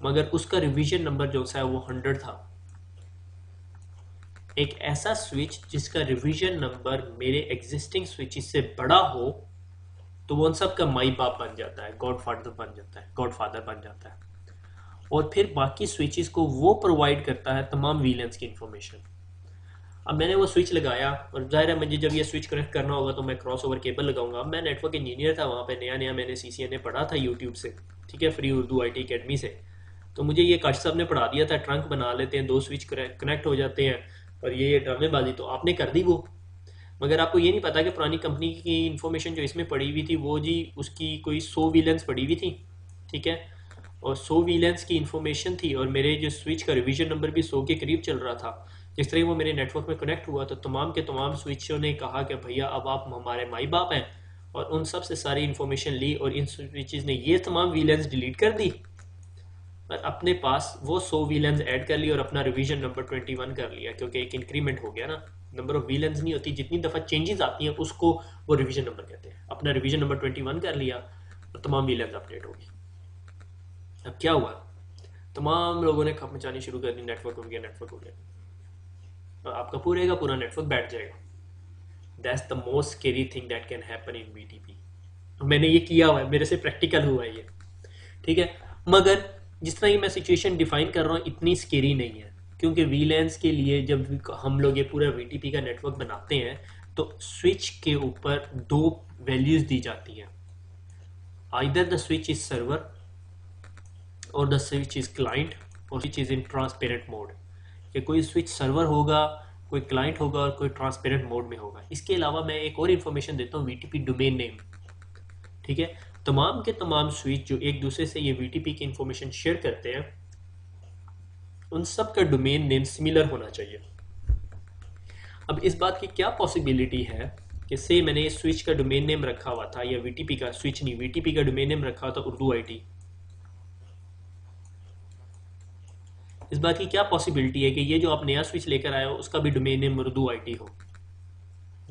मगर उसका रिवीजन नंबर जो सा है वो 100 था। एक ऐसा स्विच जिसका रिवीजन नंबर मेरे एग्जिस्टिंग स्विचेस से बड़ा हो तो वो उन सब का माई बाप बन जाता है, गॉडफादर बन जाता है, गॉडफादर बन जाता है, और फिर बाकी स्विचेस को वो प्रोवाइड करता है तमाम VLANs की इंफॉर्मेशन। अब मैंने वो स्विच लगाया, और जाहिर है मुझे जब ये स्विच कनेक्ट करना होगा तो मैं क्रॉस ओवर केबल लगाऊंगा। अब मैं नेटवर्क इंजीनियर था, वहाँ पे नया नया मैंने CCNA पढ़ा था यूट्यूब से, ठीक है, फ्री उर्दू IT अकेडमी से। तो मुझे ये काश साहब ने पढ़ा दिया था, ट्रंक बना लेते हैं, 2 स्विच कनेक्ट हो जाते हैं, और ये ड्रामेबाजी तो आपने कर दी वो। मगर आपको ये नहीं पता कि पुरानी कंपनी की इन्फॉर्मेशन जो इसमें पड़ी हुई थी वो जी उसकी कोई 100 VLANs पड़ी हुई थी। ठीक है, और 100 VLANs की इन्फॉर्मेशन थी, और मेरे जो स्विच का रिवीजन नंबर भी 100 के करीब चल रहा था। जिस तरह वो मेरे नेटवर्क में कनेक्ट हुआ तो तमाम के तमाम स्विचों ने कहा कि भैया अब आप हमारे माई बाप हैं, और उन सब से सारी इन्फॉर्मेशन ली, और इन स्विचेस ने ये तमाम VLANs डिलीट कर दी और अपने पास वो 100 VLANs ऐड कर ली और अपना रिवीजन नंबर 21 कर लिया, क्योंकि एक इंक्रीमेंट हो गया ना। नंबर ऑफ VLANs नहीं होती, जितनी दफ़ा चेंजेस आती हैं उसको वो रिवीजन नंबर कहते हैं। अपना रिवीजन नंबर 21 कर लिया और तमाम VLANs अपडेट हो गई। अब क्या हुआ, तमाम लोगों ने खप मचानी शुरू कर दी, नेटवर्क हो गया, नेटवर्क हो गया, और आपका पूरे का पूरा नेटवर्क बैठ जाएगा। That's the most scary thing that can happen in VTP। मैंने ये किया हुआ है, मेरे से प्रैक्टिकल हुआ है ये। ठीक है, मगर जिस तरह ये मैं सिचुएशन डिफाइन कर रहा हूँ इतनी स्केरी नहीं है, क्योंकि VLANs के लिए जब हम लोग ये पूरा VTP का नेटवर्क बनाते हैं तो स्विच के ऊपर 2 वैल्यूज दी जाती हैं, either the switch is server और द स्विच इज क्लाइंट, और switch is in transparent mode. कि कोई स्विच सर्वर होगा, कोई क्लाइंट होगा, और कोई ट्रांसपेरेंट मोड में होगा। इसके अलावा मैं एक और इन्फॉर्मेशन देता हूँ, VTP डोमेन नेम। ठीक है, तमाम के तमाम स्विच जो एक दूसरे से ये VTP की इंफॉर्मेशन शेयर करते हैं उन सब का डोमेन नेम सिमिलर होना चाहिए। अब इस बात की क्या पॉसिबिलिटी है कि से मैंने इस स्विच का डोमेन नेम रखा हुआ था, या वीटीपी का स्विच नहीं, वीटीपी का डोमेन नेम रखा हुआ था उर्दू आईटी। इस बात की क्या पॉसिबिलिटी है कि ये जो आप नया स्विच लेकर आए हो उसका भी डोमेन नेम उर्दू आईटी हो?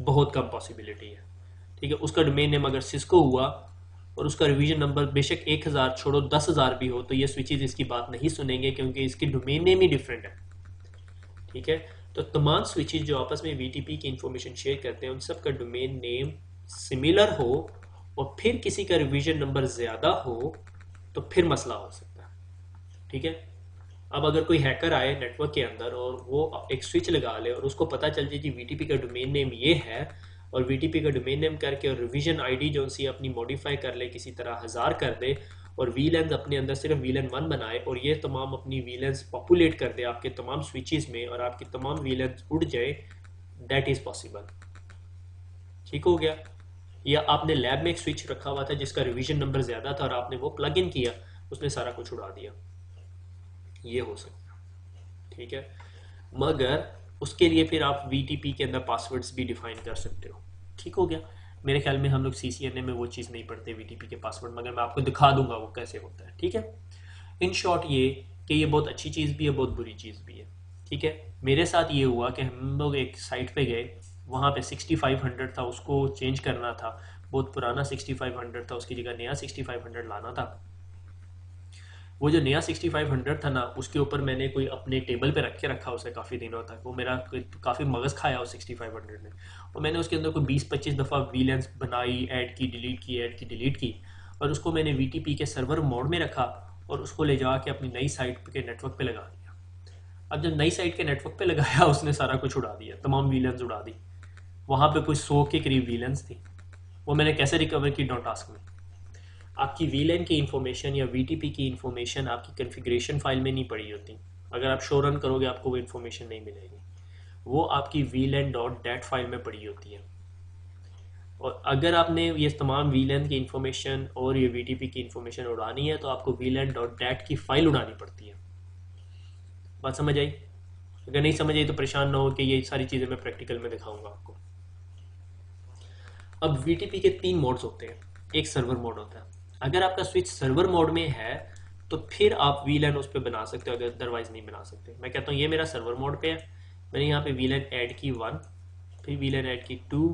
बहुत कम पॉसिबिलिटी है। ठीक है, उसका डोमेन नेम अगर सिस्को हुआ और उसका रिवीजन नंबर बेशक 1000 छोड़ो 10,000 भी हो, तो ये स्विचेज इसकी बात नहीं सुनेंगे क्योंकि इसकी डोमेन नेम ही डिफरेंट है। ठीक है, तो तमाम स्विचेज जो आपस में वीटीपी की इंफॉर्मेशन शेयर करते हैं उन सब का डोमेन नेम सिमिलर हो और फिर किसी का रिवीजन नंबर ज़्यादा हो तो फिर मसला हो सकता है। ठीक है, अब अगर कोई हैकर आए नेटवर्क के अंदर और वो एक स्विच लगा ले और उसको पता चल जाए कि वीटीपी का डोमेन नेम ये है, और वीटीपी का डोमेन नेम करके और रिवीजन आईडी जो सी अपनी मॉडिफाई कर ले, किसी तरह 1000 कर दे और वीलैंस अपने अंदर सिर्फ वीलन 1 बनाए और ये तमाम अपनी वीलैंस पॉपुलेट कर दे आपके तमाम स्विचेस में और आपकी तमाम वीलैंस उड़ जाए, दैट इज़ पॉसिबल। ठीक हो गया? या आपने लैब में एक स्विच रखा हुआ था जिसका रिवीजन नंबर ज़्यादा था और आपने वो प्लग इन किया, उसने सारा कुछ उड़ा दिया, ये हो सकता है। ठीक है, मगर उसके लिए फिर आप वीटीपी के अंदर पासवर्ड्स भी डिफाइन कर सकते हो। ठीक हो गया? मेरे ख्याल में हम लोग सीसीएनए में वो चीज़ नहीं पढ़ते वीटीपी के पासवर्ड, मगर मैं आपको दिखा दूंगा वो कैसे होता है। ठीक है, इन शॉर्ट ये कि ये बहुत अच्छी चीज़ भी है, बहुत बुरी चीज़ भी है। ठीक है, मेरे साथ ये हुआ कि हम लोग एक साइट पे गए, वहाँ पे 6500 था, उसको चेंज करना था, बहुत पुराना 6500 था, उसकी जगह नया 6500 लाना था। वो जो नया 6500 था ना, उसके ऊपर मैंने कोई अपने टेबल पे रख के रखा उसे काफ़ी दिनों तक, वो मेरा काफ़ी मगज़ खाया उस 6500 ने, और मैंने उसके अंदर कोई 20-25 दफ़ा वीलेंस बनाई, ऐड की, डिलीट की, ऐड की, डिलीट की, और उसको मैंने वीटीपी के सर्वर मोड में रखा और उसको ले जा के अपनी नई साइट के नेटवर्क पे लगा दिया। अब जब नई साइट के नेटवर्क पे लगाया उसने सारा कुछ उड़ा दिया, तमाम वीलेंस उड़ा दी। वहाँ पे कोई 100 के करीब वीलेंस थी। वो मैंने कैसे रिकवर की, डोंट आस्क मी। आपकी वीलैन की इंफॉर्मेशन या वीटीपी की इंफॉर्मेशन आपकी कॉन्फ़िगरेशन फाइल में नहीं पड़ी होती। अगर आप शो रन करोगे आपको वो इंफॉर्मेशन नहीं मिलेगी, वो आपकी वीलैन डॉट डैट फाइल में पड़ी होती है। और अगर आपने ये तमाम वीलैन की इंफॉर्मेशन और ये वीटीपी की इंफॉर्मेशन उड़ानी है तो आपको वीलैन डॉट डैट की फाइल उड़ानी पड़ती है। बात समझ आई? अगर नहीं समझ आई तो परेशान ना हो कि ये सारी चीज़ें मैं प्रैक्टिकल में दिखाऊंगा आपको। अब वीटीपी के 3 मोड्स होते हैं, एक सर्वर मोड होता है। अगर आपका स्विच सर्वर मोड में है तो फिर आप वीलैन उस पर बना सकते हो, अगर अदरवाइज नहीं बना सकते। मैं कहता हूँ ये मेरा सर्वर मोड पे है, मैंने यहाँ पे वीलैन ऐड की 1, फिर वीलैन ऐड की 2,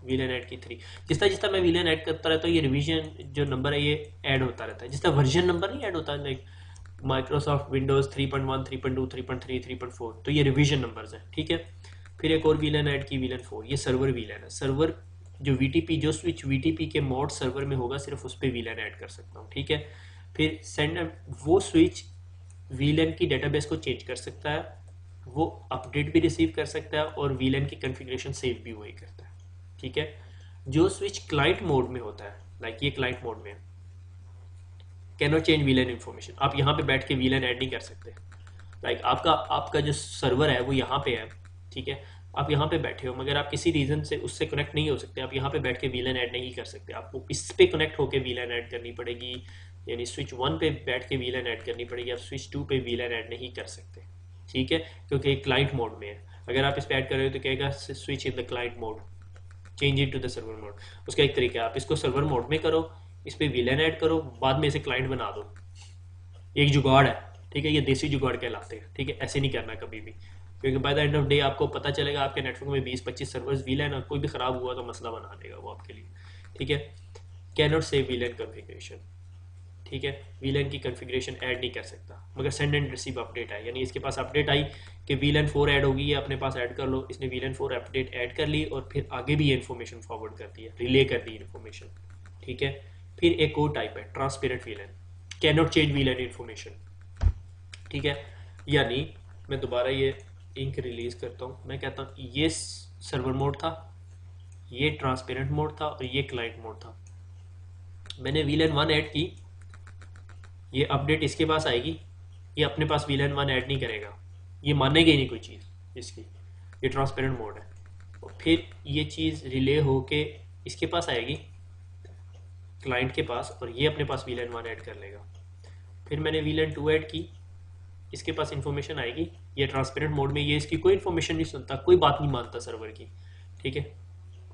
वीलैन ऐड की 3। जिस तरह जिस तरह मैं वीलैन ऐड करता रहता हूँ ये रिवीजन जो नंबर है ये ऐड होता रहता है, जिस तरह वर्जन नंबर नहीं ऐड होता है, लाइक माइक्रोसॉफ्ट विंडोज़ 3.1, 3.2, 3.3, 3.4, तो ये रिवीजन नंबर्स हैं। ठीक है, फिर एक और वीलैन ऐड की, वीलैन 4, ये सर्वर वीलैन है। सर्वर जो वीटीपी, जो स्विच वीटीपी के मोड सर्वर में होगा सिर्फ उस पर वीलैन ऐड कर सकता हूँ। ठीक है, फिर सेंडर वो स्विच वीलैन की डेटाबेस को चेंज कर सकता है, वो अपडेट भी रिसीव कर सकता है और वीलैन की कॉन्फ़िगरेशन सेव भी वही करता है। ठीक है, जो स्विच क्लाइंट मोड में होता है, लाइक ये क्लाइंट मोड में, कैन नॉट चेंज वीलैन इन्फॉर्मेशन। आप यहाँ पे बैठ के वीलैन ऐड नहीं कर सकते। लाइक आपका जो सर्वर है वो यहाँ पे है, ठीक है, आप यहाँ पे बैठे हो मगर आप किसी रीज़न से उससे कनेक्ट नहीं हो सकते, आप यहाँ पे बैठ के वीलैन ऐड नहीं कर सकते, आपको इस पे कनेक्ट होकर वीलैन ऐड करनी पड़ेगी, यानी स्विच 1 पे बैठ के वीलैन ऐड करनी पड़ेगी, आप स्विच 2 पे वीलैन ऐड नहीं कर सकते। ठीक है, क्योंकि क्लाइंट मोड में है। अगर आप इस पर ऐड कर रहे हो तो कहेगा switch in the client mode, change it to the server mode. उसका एक तरीका है, आप इसको सर्वर मोड में करो, इस पर वीलैन ऐड करो, बाद में इसे क्लाइंट बना दो। एक जुगाड़ है, ठीक है, ये देसी जुगाड़ कहलाते हैं। ठीक है, ऐसे नहीं करना कभी भी, क्योंकि by the end of day आपको पता चलेगा आपके नेटवर्क में 20-25 सर्वर्स वीलैन और कोई भी ख़राब हुआ तो मसला बना देगा वो आपके लिए। ठीक है, कैन नॉट सेव वीलैन कॉन्फ़िगरेशन। ठीक है, वीलैन की कॉन्फ़िगरेशन ऐड नहीं कर सकता, मगर सेंड एंड रिसीव अपडेट है, यानी इसके पास अपडेट आई कि वीलैन 4 ऐड होगी, ये अपने पास ऐड कर लो, इसने वीलैन 4 अपडेट ऐड कर ली और फिर आगे भी ये इन्फॉर्मेशन फॉरवर्ड कर दी है, रिले कर दी इन्फॉर्मेशन। ठीक है, फिर एक और टाइप है transparent वीलैन, can not change वीलैन information. ठीक है, यानी मैं दोबारा ये इंक रिलीज करता हूँ, मैं कहता हूँ ये सर्वर मोड था, ये ट्रांसपेरेंट मोड था और ये क्लाइंट मोड था। मैंने वीलैन 1 ऐड की, ये अपडेट इसके पास आएगी, ये अपने पास वीलैन 1 ऐड नहीं करेगा, ये मानेगा ही नहीं कोई चीज़ इसकी, ये ट्रांसपेरेंट मोड है। और फिर ये चीज़ रिले हो के इसके पास आएगी, क्लाइंट के पास, और ये अपने पास वीलैन 1 ऐड कर लेगा। फिर मैंने वीलैन 2 ऐड की, इसके पास इन्फॉर्मेशन आएगी, ये ट्रांसपेरेंट मोड में, ये इसकी कोई इन्फॉर्मेशन नहीं सुनता, कोई बात नहीं मानता सर्वर की। ठीक है,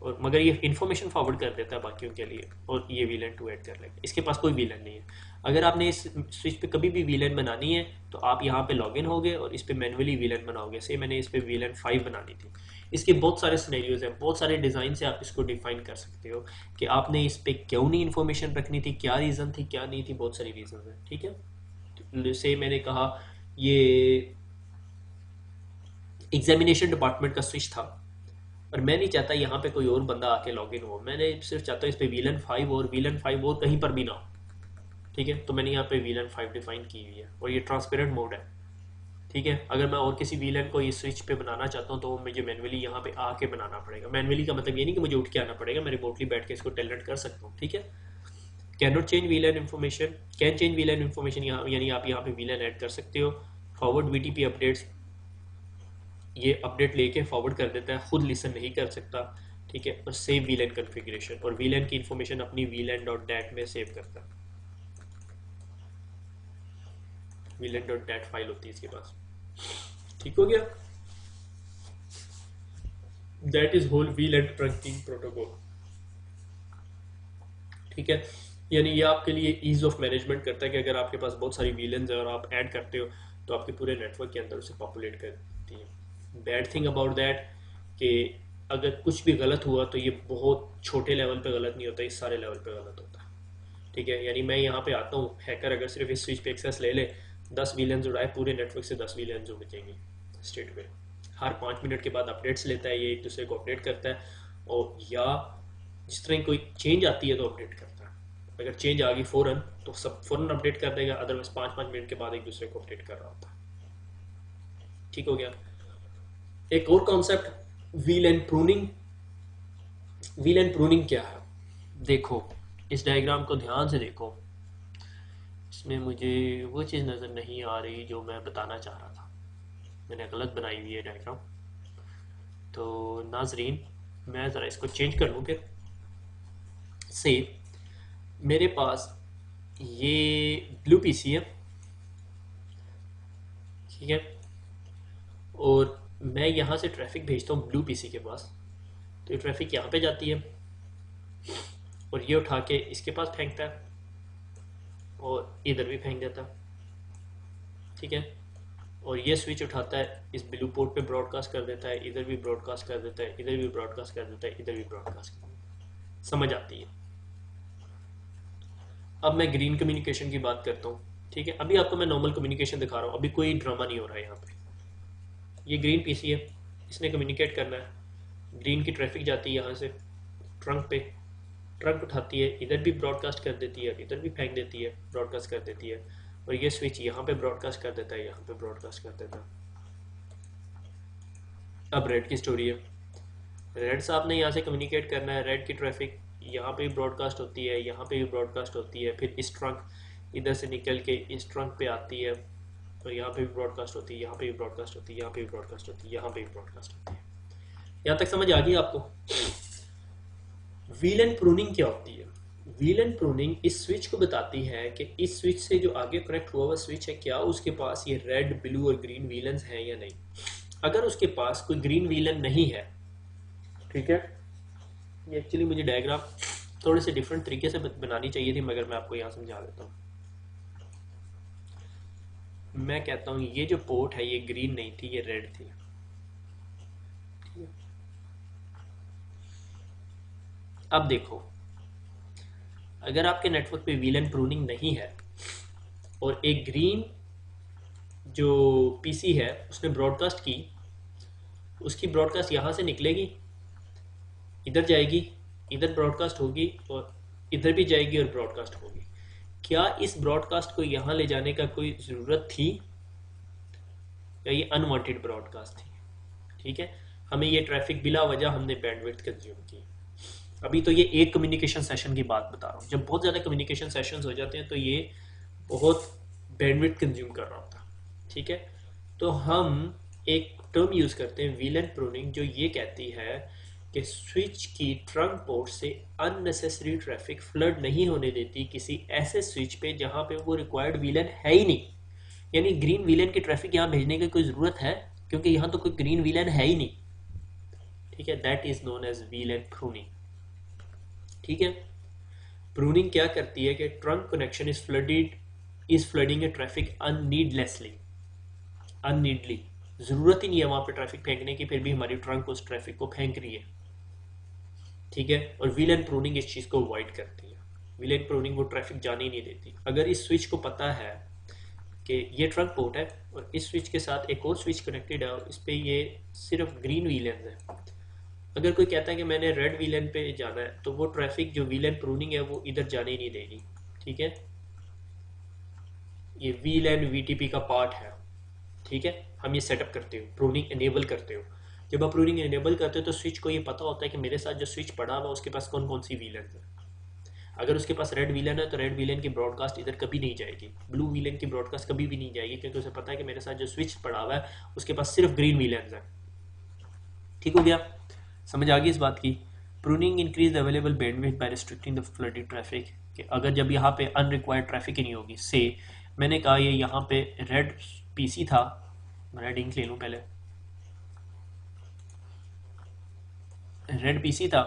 और मगर ये इन्फॉर्मेशन फॉरवर्ड कर देता है बाकियों के लिए, और ये वीलन 2 ऐड कर लेगा। इसके पास कोई वीलन नहीं है। अगर आपने इस स्विच पे कभी भी वीलन बनानी है तो आप यहाँ पे लॉगिन होगे और इस पे मैनुअली वीलन बनाओगे। से मैंने इस पे वीलन 5 बनानी थी। इसके बहुत सारे सिनेरियोज हैं, बहुत सारे डिज़ाइन से आप इसको डिफाइन कर सकते हो कि आपने इस पे क्यों नहीं इन्फॉर्मेशन रखनी थी, क्या रीज़न थी, क्या नहीं थी, बहुत सारी रीज़न है। ठीक है, से मैंने कहा ये एग्जामिनेशन डिपार्टमेंट का स्विच था और मैं नहीं चाहता यहाँ पे कोई और बंदा आके लॉगिन हो। मैंने सिर्फ चाहता हूँ इस पे वीलन 5 और वीलन 5 और कहीं पर भी ना हो। ठीक है, तो मैंने यहाँ पे वीलन 5 डिफाइन की हुई है और ये ट्रांसपेरेंट मोड है। ठीक है, अगर मैं और किसी वीलन को इस स्विच पे बनाना चाहता हूँ तो मुझे मैनुअली यहाँ पे आके बनाना पड़ेगा। मैनुअली का मतलब ये नहीं कि मुझे उठ के आना पड़ेगा, मैं रिमोटली बैठ के इसको टेलनेट कर सकता हूँ। ठीक है, can not change VLAN information, can change VLAN information, यहाँ यानी आप यहाँ पे वीलन ऐड कर सकते हो। फॉरवर्ड वीटीपी अपडेट्स, ये अपडेट लेके फॉरवर्ड कर देता है, खुद लिसन नहीं कर सकता। ठीक है, और सेव वीलन कॉन्फ़िगरेशन, और वीलन की इन्फॉर्मेशन अपनी वीलन.dat में सेव करता है। वीलन.dat फाइल होती है इसके पास। ठीक हो गया, that is whole VLAN trunking protocol. ठीक है, यानी ये आपके लिए ईज ऑफ मैनेजमेंट करता है कि अगर आपके पास बहुत सारी वीलन्स है और आप ऐड करते हो तो आपके पूरे नेटवर्क के अंदर उसे पॉपुलेट करती है। बैड थिंग अबाउट दैट कि अगर कुछ भी गलत हुआ तो ये बहुत छोटे लेवल पे गलत नहीं होता, इस सारे लेवल पे गलत होता है। ठीक है, यानी मैं यहाँ पे आता हूँ, हैकर अगर सिर्फ इस स्विच पे एक्सेस ले ले, 10 वीलन्स उड़ाए, पूरे नेटवर्क से 10 वीलन्स उड़ जाएंगी स्टेट पे। हर 5 मिनट के बाद अपडेट्स लेता है, ये एक दूसरे को अपडेट करता है, और या जिस तरह कोई चेंज आती है तो अपडेट करता है। अगर चेंज आ गई फ़ौरन तो सब फ़ौरन अपडेट कर देगा, अदरवाइज 5-5 मिनट के बाद एक दूसरे को अपडेट कर रहा होता है। ठीक हो गया। एक और concept, VLAN pruning. VLAN pruning क्या है? देखो इस डायग्राम को ध्यान से देखो, इसमें मुझे वो चीज़ नज़र नहीं आ रही जो मैं बताना चाह रहा था, मैंने गलत बनाई हुई है डायग्राम। तो नाजरीन मैं ज़रा इसको चेंज कर लूँ फिर से। मेरे पास ये ब्लू पीसी है, ठीक है, और मैं यहाँ से ट्रैफिक भेजता हूँ ब्लू पीसी के पास, तो ये ट्रैफिक यहाँ पे जाती है और ये उठा के इसके पास फेंकता है और इधर भी फेंक देता है। ठीक है, और ये स्विच उठाता है, इस ब्लू पोर्ट पे ब्रॉडकास्ट कर देता है, इधर भी ब्रॉडकास्ट कर देता है, इधर भी ब्रॉडकास्ट कर देता है, इधर भी ब्रॉडकास्ट कर देता है। समझ आती है? अब मैं ग्रीन कम्युनिकेशन की बात करता हूँ। ठीक है, अभी आपको मैं नॉर्मल कम्युनिकेशन दिखा रहा हूँ, अभी कोई ड्रामा नहीं हो रहा है यहाँ पे। ये ग्रीन पीसी है, इसने कम्युनिकेट करना है, ग्रीन की ट्रैफिक जाती है यहाँ से ट्रंक पे, ट्रंक उठाती है, इधर भी ब्रॉडकास्ट कर देती है, इधर भी फेंक देती है, ब्रॉडकास्ट कर देती है, और ये स्विच यहाँ पे ब्रॉडकास्ट कर देता है, यहाँ पे ब्रॉडकास्ट कर देता है। अब रेड की स्टोरी है, रेड साहब ने यहाँ से कम्युनिकेट करना है, रेड की ट्रैफिक यहाँ पे भी ब्रॉडकास्ट होती है, यहाँ पे भी ब्रॉडकास्ट होती है, फिर इस ट्रंक इधर से निकल के इस ट्रंक पे आती है, और यहाँ पे भी ब्रॉडकास्ट होती है, यहाँ पे भी ब्रॉडकास्ट होती है, यहाँ पे भी ब्रॉडकास्ट होती है, यहाँ पे भी ब्रॉडकास्ट होती है। यहाँ तक समझ आ गई आपको? वीलन प्रूनिंग क्या होती है? वीलन प्रूनिंग इस स्विच को बताती है कि इस स्विच से जो आगे कनेक्ट हुआ हुआ स्विच है, क्या उसके पास ये रेड, ब्लू और ग्रीन वीलन्स हैं या नहीं। अगर उसके पास कोई ग्रीन वीलन नहीं है, ठीक है, ये एक्चुअली मुझे डायग्राम थोड़े से डिफरेंट तरीके से बनानी चाहिए थी, मगर मैं आपको यहाँ समझा देता हूँ। मैं कहता हूँ ये जो पोर्ट है ये ग्रीन नहीं थी, ये रेड थी। अब देखो, अगर आपके नेटवर्क पे वीलन प्रूनिंग नहीं है और एक ग्रीन जो पीसी है उसने ब्रॉडकास्ट की, उसकी ब्रॉडकास्ट यहाँ से निकलेगी, इधर जाएगी, इधर ब्रॉडकास्ट होगी, और इधर भी जाएगी और ब्रॉडकास्ट होगी। क्या इस ब्रॉडकास्ट को यहाँ ले जाने का कोई ज़रूरत थी, या ये अनवांटेड ब्रॉडकास्ट थी? ठीक है, हमें ये ट्रैफिक बिला वजह हमने बैंडविड्थ कंज्यूम की। अभी तो ये एक कम्युनिकेशन सेशन की बात बता रहा हूँ, जब बहुत ज़्यादा कम्युनिकेशन सेशंस हो जाते हैं तो ये बहुत बैंडविड्थ कंज्यूम कर रहा होता है। ठीक है, तो हम एक टर्म यूज़ करते हैं वीलन प्रूनिंग, जो ये कहती है कि स्विच की ट्रंक पोर्ट से अननेसेसरी ट्रैफिक फ्लड नहीं होने देती किसी ऐसे स्विच पे जहाँ पे वो रिक्वायर्ड वीलन है ही नहीं। यानी ग्रीन वीलन की ट्रैफिक यहाँ भेजने की कोई ज़रूरत है, क्योंकि यहाँ तो कोई ग्रीन वीलन है ही नहीं। ठीक है, that is known as VLAN pruning. ठीक है, प्रूनिंग क्या करती है कि trunk connection is flooding a traffic unneededly. जरूरत ही नहीं है वहां पे ट्रैफिक फेंकने की, फिर भी हमारी ट्रंक उस ट्रैफिक को फेंक रही है। ठीक है, और VLAN प्रूनिंग इस चीज को अवॉइड करती है। VLAN प्रूनिंग वो ट्रैफिक जाने ही नहीं देती। अगर इस स्विच को पता है कि ये ट्रंक पोर्ट है और इस स्विच के साथ एक और स्विच कनेक्टेड है और इस पे ये सिर्फ ग्रीन VLAN है, अगर कोई कहता है कि मैंने रेड VLAN पे जाना है तो वो ट्रैफिक जो VLAN प्रूनिंग है वो इधर जाने ही नहीं देगी। ठीक है, ये VLAN VTP का पार्ट है। ठीक है, हम ये सेटअप करते हो, प्रूनिंग इनेबल करते हो। जब आप प्रूनिंग इनेबल करते हो तो स्विच को ये पता होता है कि मेरे साथ जो स्विच पड़ा हुआ उसके पास कौन कौन सी VLAN है। अगर उसके पास रेड VLAN है तो रेड VLAN की ब्रॉडकास्ट इधर कभी नहीं जाएगी, ब्लू VLAN की ब्रॉडकास्ट कभी भी नहीं जाएगी, क्योंकि उसे पता है कि मेरे साथ जो स्विच पड़ा हुआ है उसके पास सिर्फ ग्रीन VLAN है। ठीक हो गया, समझ आ गई इस बात की। Pruning increase the available bandwidth by restricting the flooded traffic, कि अगर जब यहाँ पे अनरिक्वायर्ड ट्रैफिक ही नहीं होगी। से मैंने कहा ये यहाँ पे रेड पीसी था, रेड इंक ले लूँ पहले, रेड पीसी था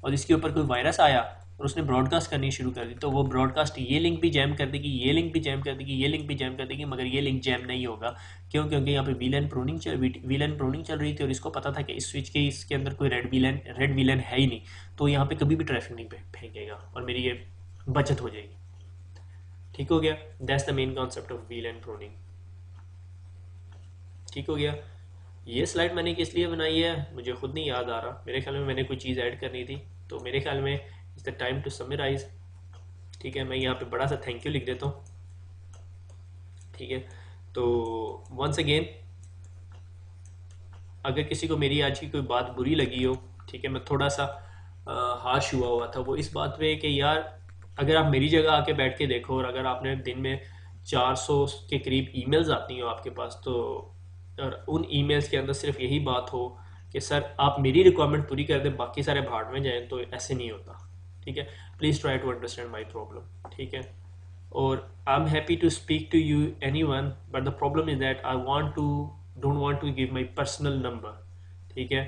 और इसके ऊपर कोई वायरस आया और उसने ब्रॉडकास्ट करनी शुरू कर दी, तो वो ब्रॉडकास्ट ये लिंक भी जैम कर देगी, ये लिंक भी जैम कर देगी, ये लिंक भी जैम कर देगी, मगर ये लिंक जैम नहीं होगा। क्यों? क्योंकि यहाँ पे VLAN प्रूनिंग चल रही थी और इसको पता था कि इस स्विच के इसके अंदर कोई रेड VLAN है ही नहीं, तो यहाँ पे कभी भी ट्रैफिक नहीं फेंकेगा और मेरी ये बचत हो जाएगी। ठीक हो गया, that's the main concept of VLAN pruning. ठीक हो गया, ये स्लाइड मैंने किस लिए बनाई है मुझे खुद नहीं याद आ रहा, मेरे ख्याल में मैंने कोई चीज़ ऐड करनी थी, तो मेरे ख्याल में it's the time to summarise. ठीक है, मैं यहाँ पे बड़ा सा थैंक यू लिख देता हूँ। ठीक है, तो वंस अगेन अगर किसी को मेरी आज की कोई बात बुरी लगी हो, ठीक है, मैं थोड़ा सा हाश हुआ था वो इस बात पे कि यार अगर आप मेरी जगह आके बैठ के देखो और अगर आपने दिन में 400 के करीब ईमेल्स आती हो आपके पास, तो और उन ईमेल्स के अंदर सिर्फ यही बात हो कि सर आप मेरी रिक्वायरमेंट पूरी कर दें बाकी सारे भाड़ में जाएं, तो ऐसे नहीं होता। ठीक है, please try to understand my problem. ठीक है, और I am happy to speak to you anyone, but the problem is that I don't want to give my personal number. ठीक है,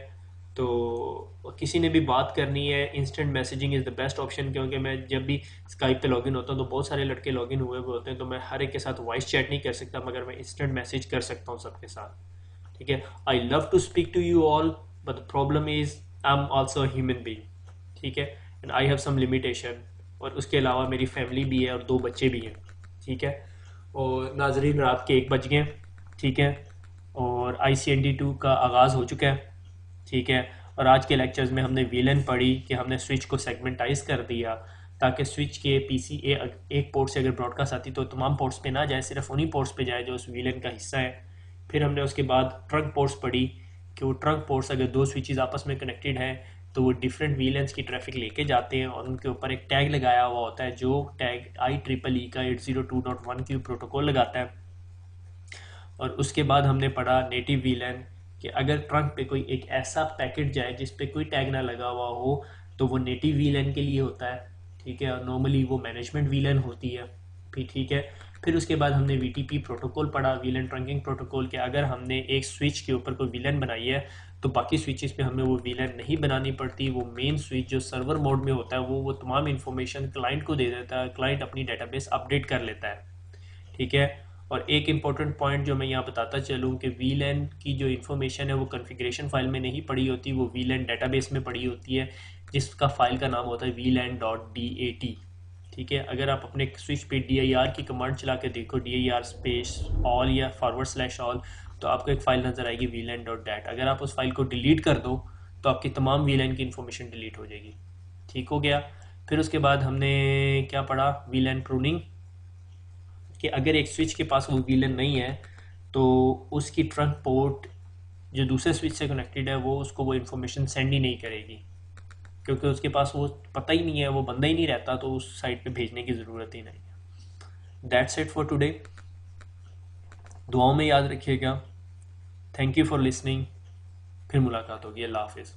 तो किसी ने भी बात करनी है, instant messaging is the best option, क्योंकि मैं जब भी स्काइप पे लॉगिन होता हूँ तो बहुत सारे लड़के लॉगिन हुए होते हैं, तो मैं हर एक के साथ वॉइस चैट नहीं कर सकता, मगर मैं इंस्टेंट मैसेज कर सकता हूँ सबके साथ। ठीक है, I love to speak to you all, but the problem is I am also human being. ठीक है, and I have some limitation, और उसके अलावा मेरी फैमिली भी है और 2 बच्चे भी हैं। ठीक है, और नाजरीन रात के 1 बज गए। ठीक है, और ICND2 का आगाज़ हो चुका है। ठीक है, और आज के लेक्चर्स में हमने VLAN पढ़ी कि हमने स्विच को सेगमेंटाइज कर दिया ताकि स्विच के PCA एक पोर्ट से अगर ब्रॉडकास्ट आती तो तमाम पोर्ट्स पे ना जाए, सिर्फ उन्हीं पोर्ट्स पे जाए जो उस VLAN का हिस्सा है। फिर हमने उसके बाद ट्रंक पोर्ट्स पढ़ी कि वो ट्रंक पोर्ट्स अगर 2 स्विचेस आपस में कनेक्टेड हैं तो वो डिफरेंट VLANs की ट्रैफिक लेके जाते हैं और उनके ऊपर एक टैग लगाया हुआ होता है जो टैग IEEE का 802.1Q प्रोटोकॉल लगाता है। और उसके बाद हमने पढ़ा नेटिव VLAN कि अगर ट्रंक पे कोई एक ऐसा पैकेट जाए जिस पे कोई टैग ना लगा हुआ हो तो वो नेटिव VLAN के लिए होता है। ठीक है, और नॉर्मली वो मैनेजमेंट VLAN होती है। फिर ठीक है, फिर उसके बाद हमने VTP प्रोटोकॉल पढ़ा, VLAN ट्रंकिंग प्रोटोकॉल, के अगर हमने एक स्विच के ऊपर कोई VLAN बनाई है तो बाकी स्विचेस पे हमें वो VLAN नहीं बनानी पड़ती। वो मेन स्विच जो सर्वर मोड में होता है वो तमाम इन्फॉर्मेशन क्लाइंट को दे देता है, क्लाइंट अपनी डेटाबेस अपडेट कर लेता है। ठीक है, और एक इम्पॉर्टेंट पॉइंट जो मैं यहाँ बताता चलूँ कि VLAN की जो इन्फॉर्मेशन है वो कॉन्फ़िगरेशन फाइल में नहीं पड़ी होती, वो VLAN डेटाबेस में पड़ी होती है जिसका फाइल का नाम होता है VLAN.dat। ठीक है, अगर आप अपने स्विच पे dir की कमांड चला के देखो, dir स्पेस ऑल या /all, तो आपको एक फ़ाइल नज़र आएगी VLAN.dat। अगर आप उस फाइल को डिलीट कर दो तो आपकी तमाम VLAN की इन्फॉर्मेशन डिलीट हो जाएगी। ठीक हो गया, फिर उसके बाद हमने क्या पढ़ा, VLAN प्रूनिंग, कि अगर एक स्विच के पास वो VLAN नहीं है तो उसकी ट्रंक पोर्ट जो दूसरे स्विच से कनेक्टेड है वो उसको वो इन्फॉर्मेशन सेंड ही नहीं करेगी, क्योंकि उसके पास वो पता ही नहीं है, वो बंदा ही नहीं रहता, तो उस साइट पे भेजने की ज़रूरत ही नहीं है। दैट्स इट फॉर टुडे, दुआओं में याद रखिएगा। थैंक यू फॉर लिसनिंग, फिर मुलाकात होगी, अल्लाह हाफिज़।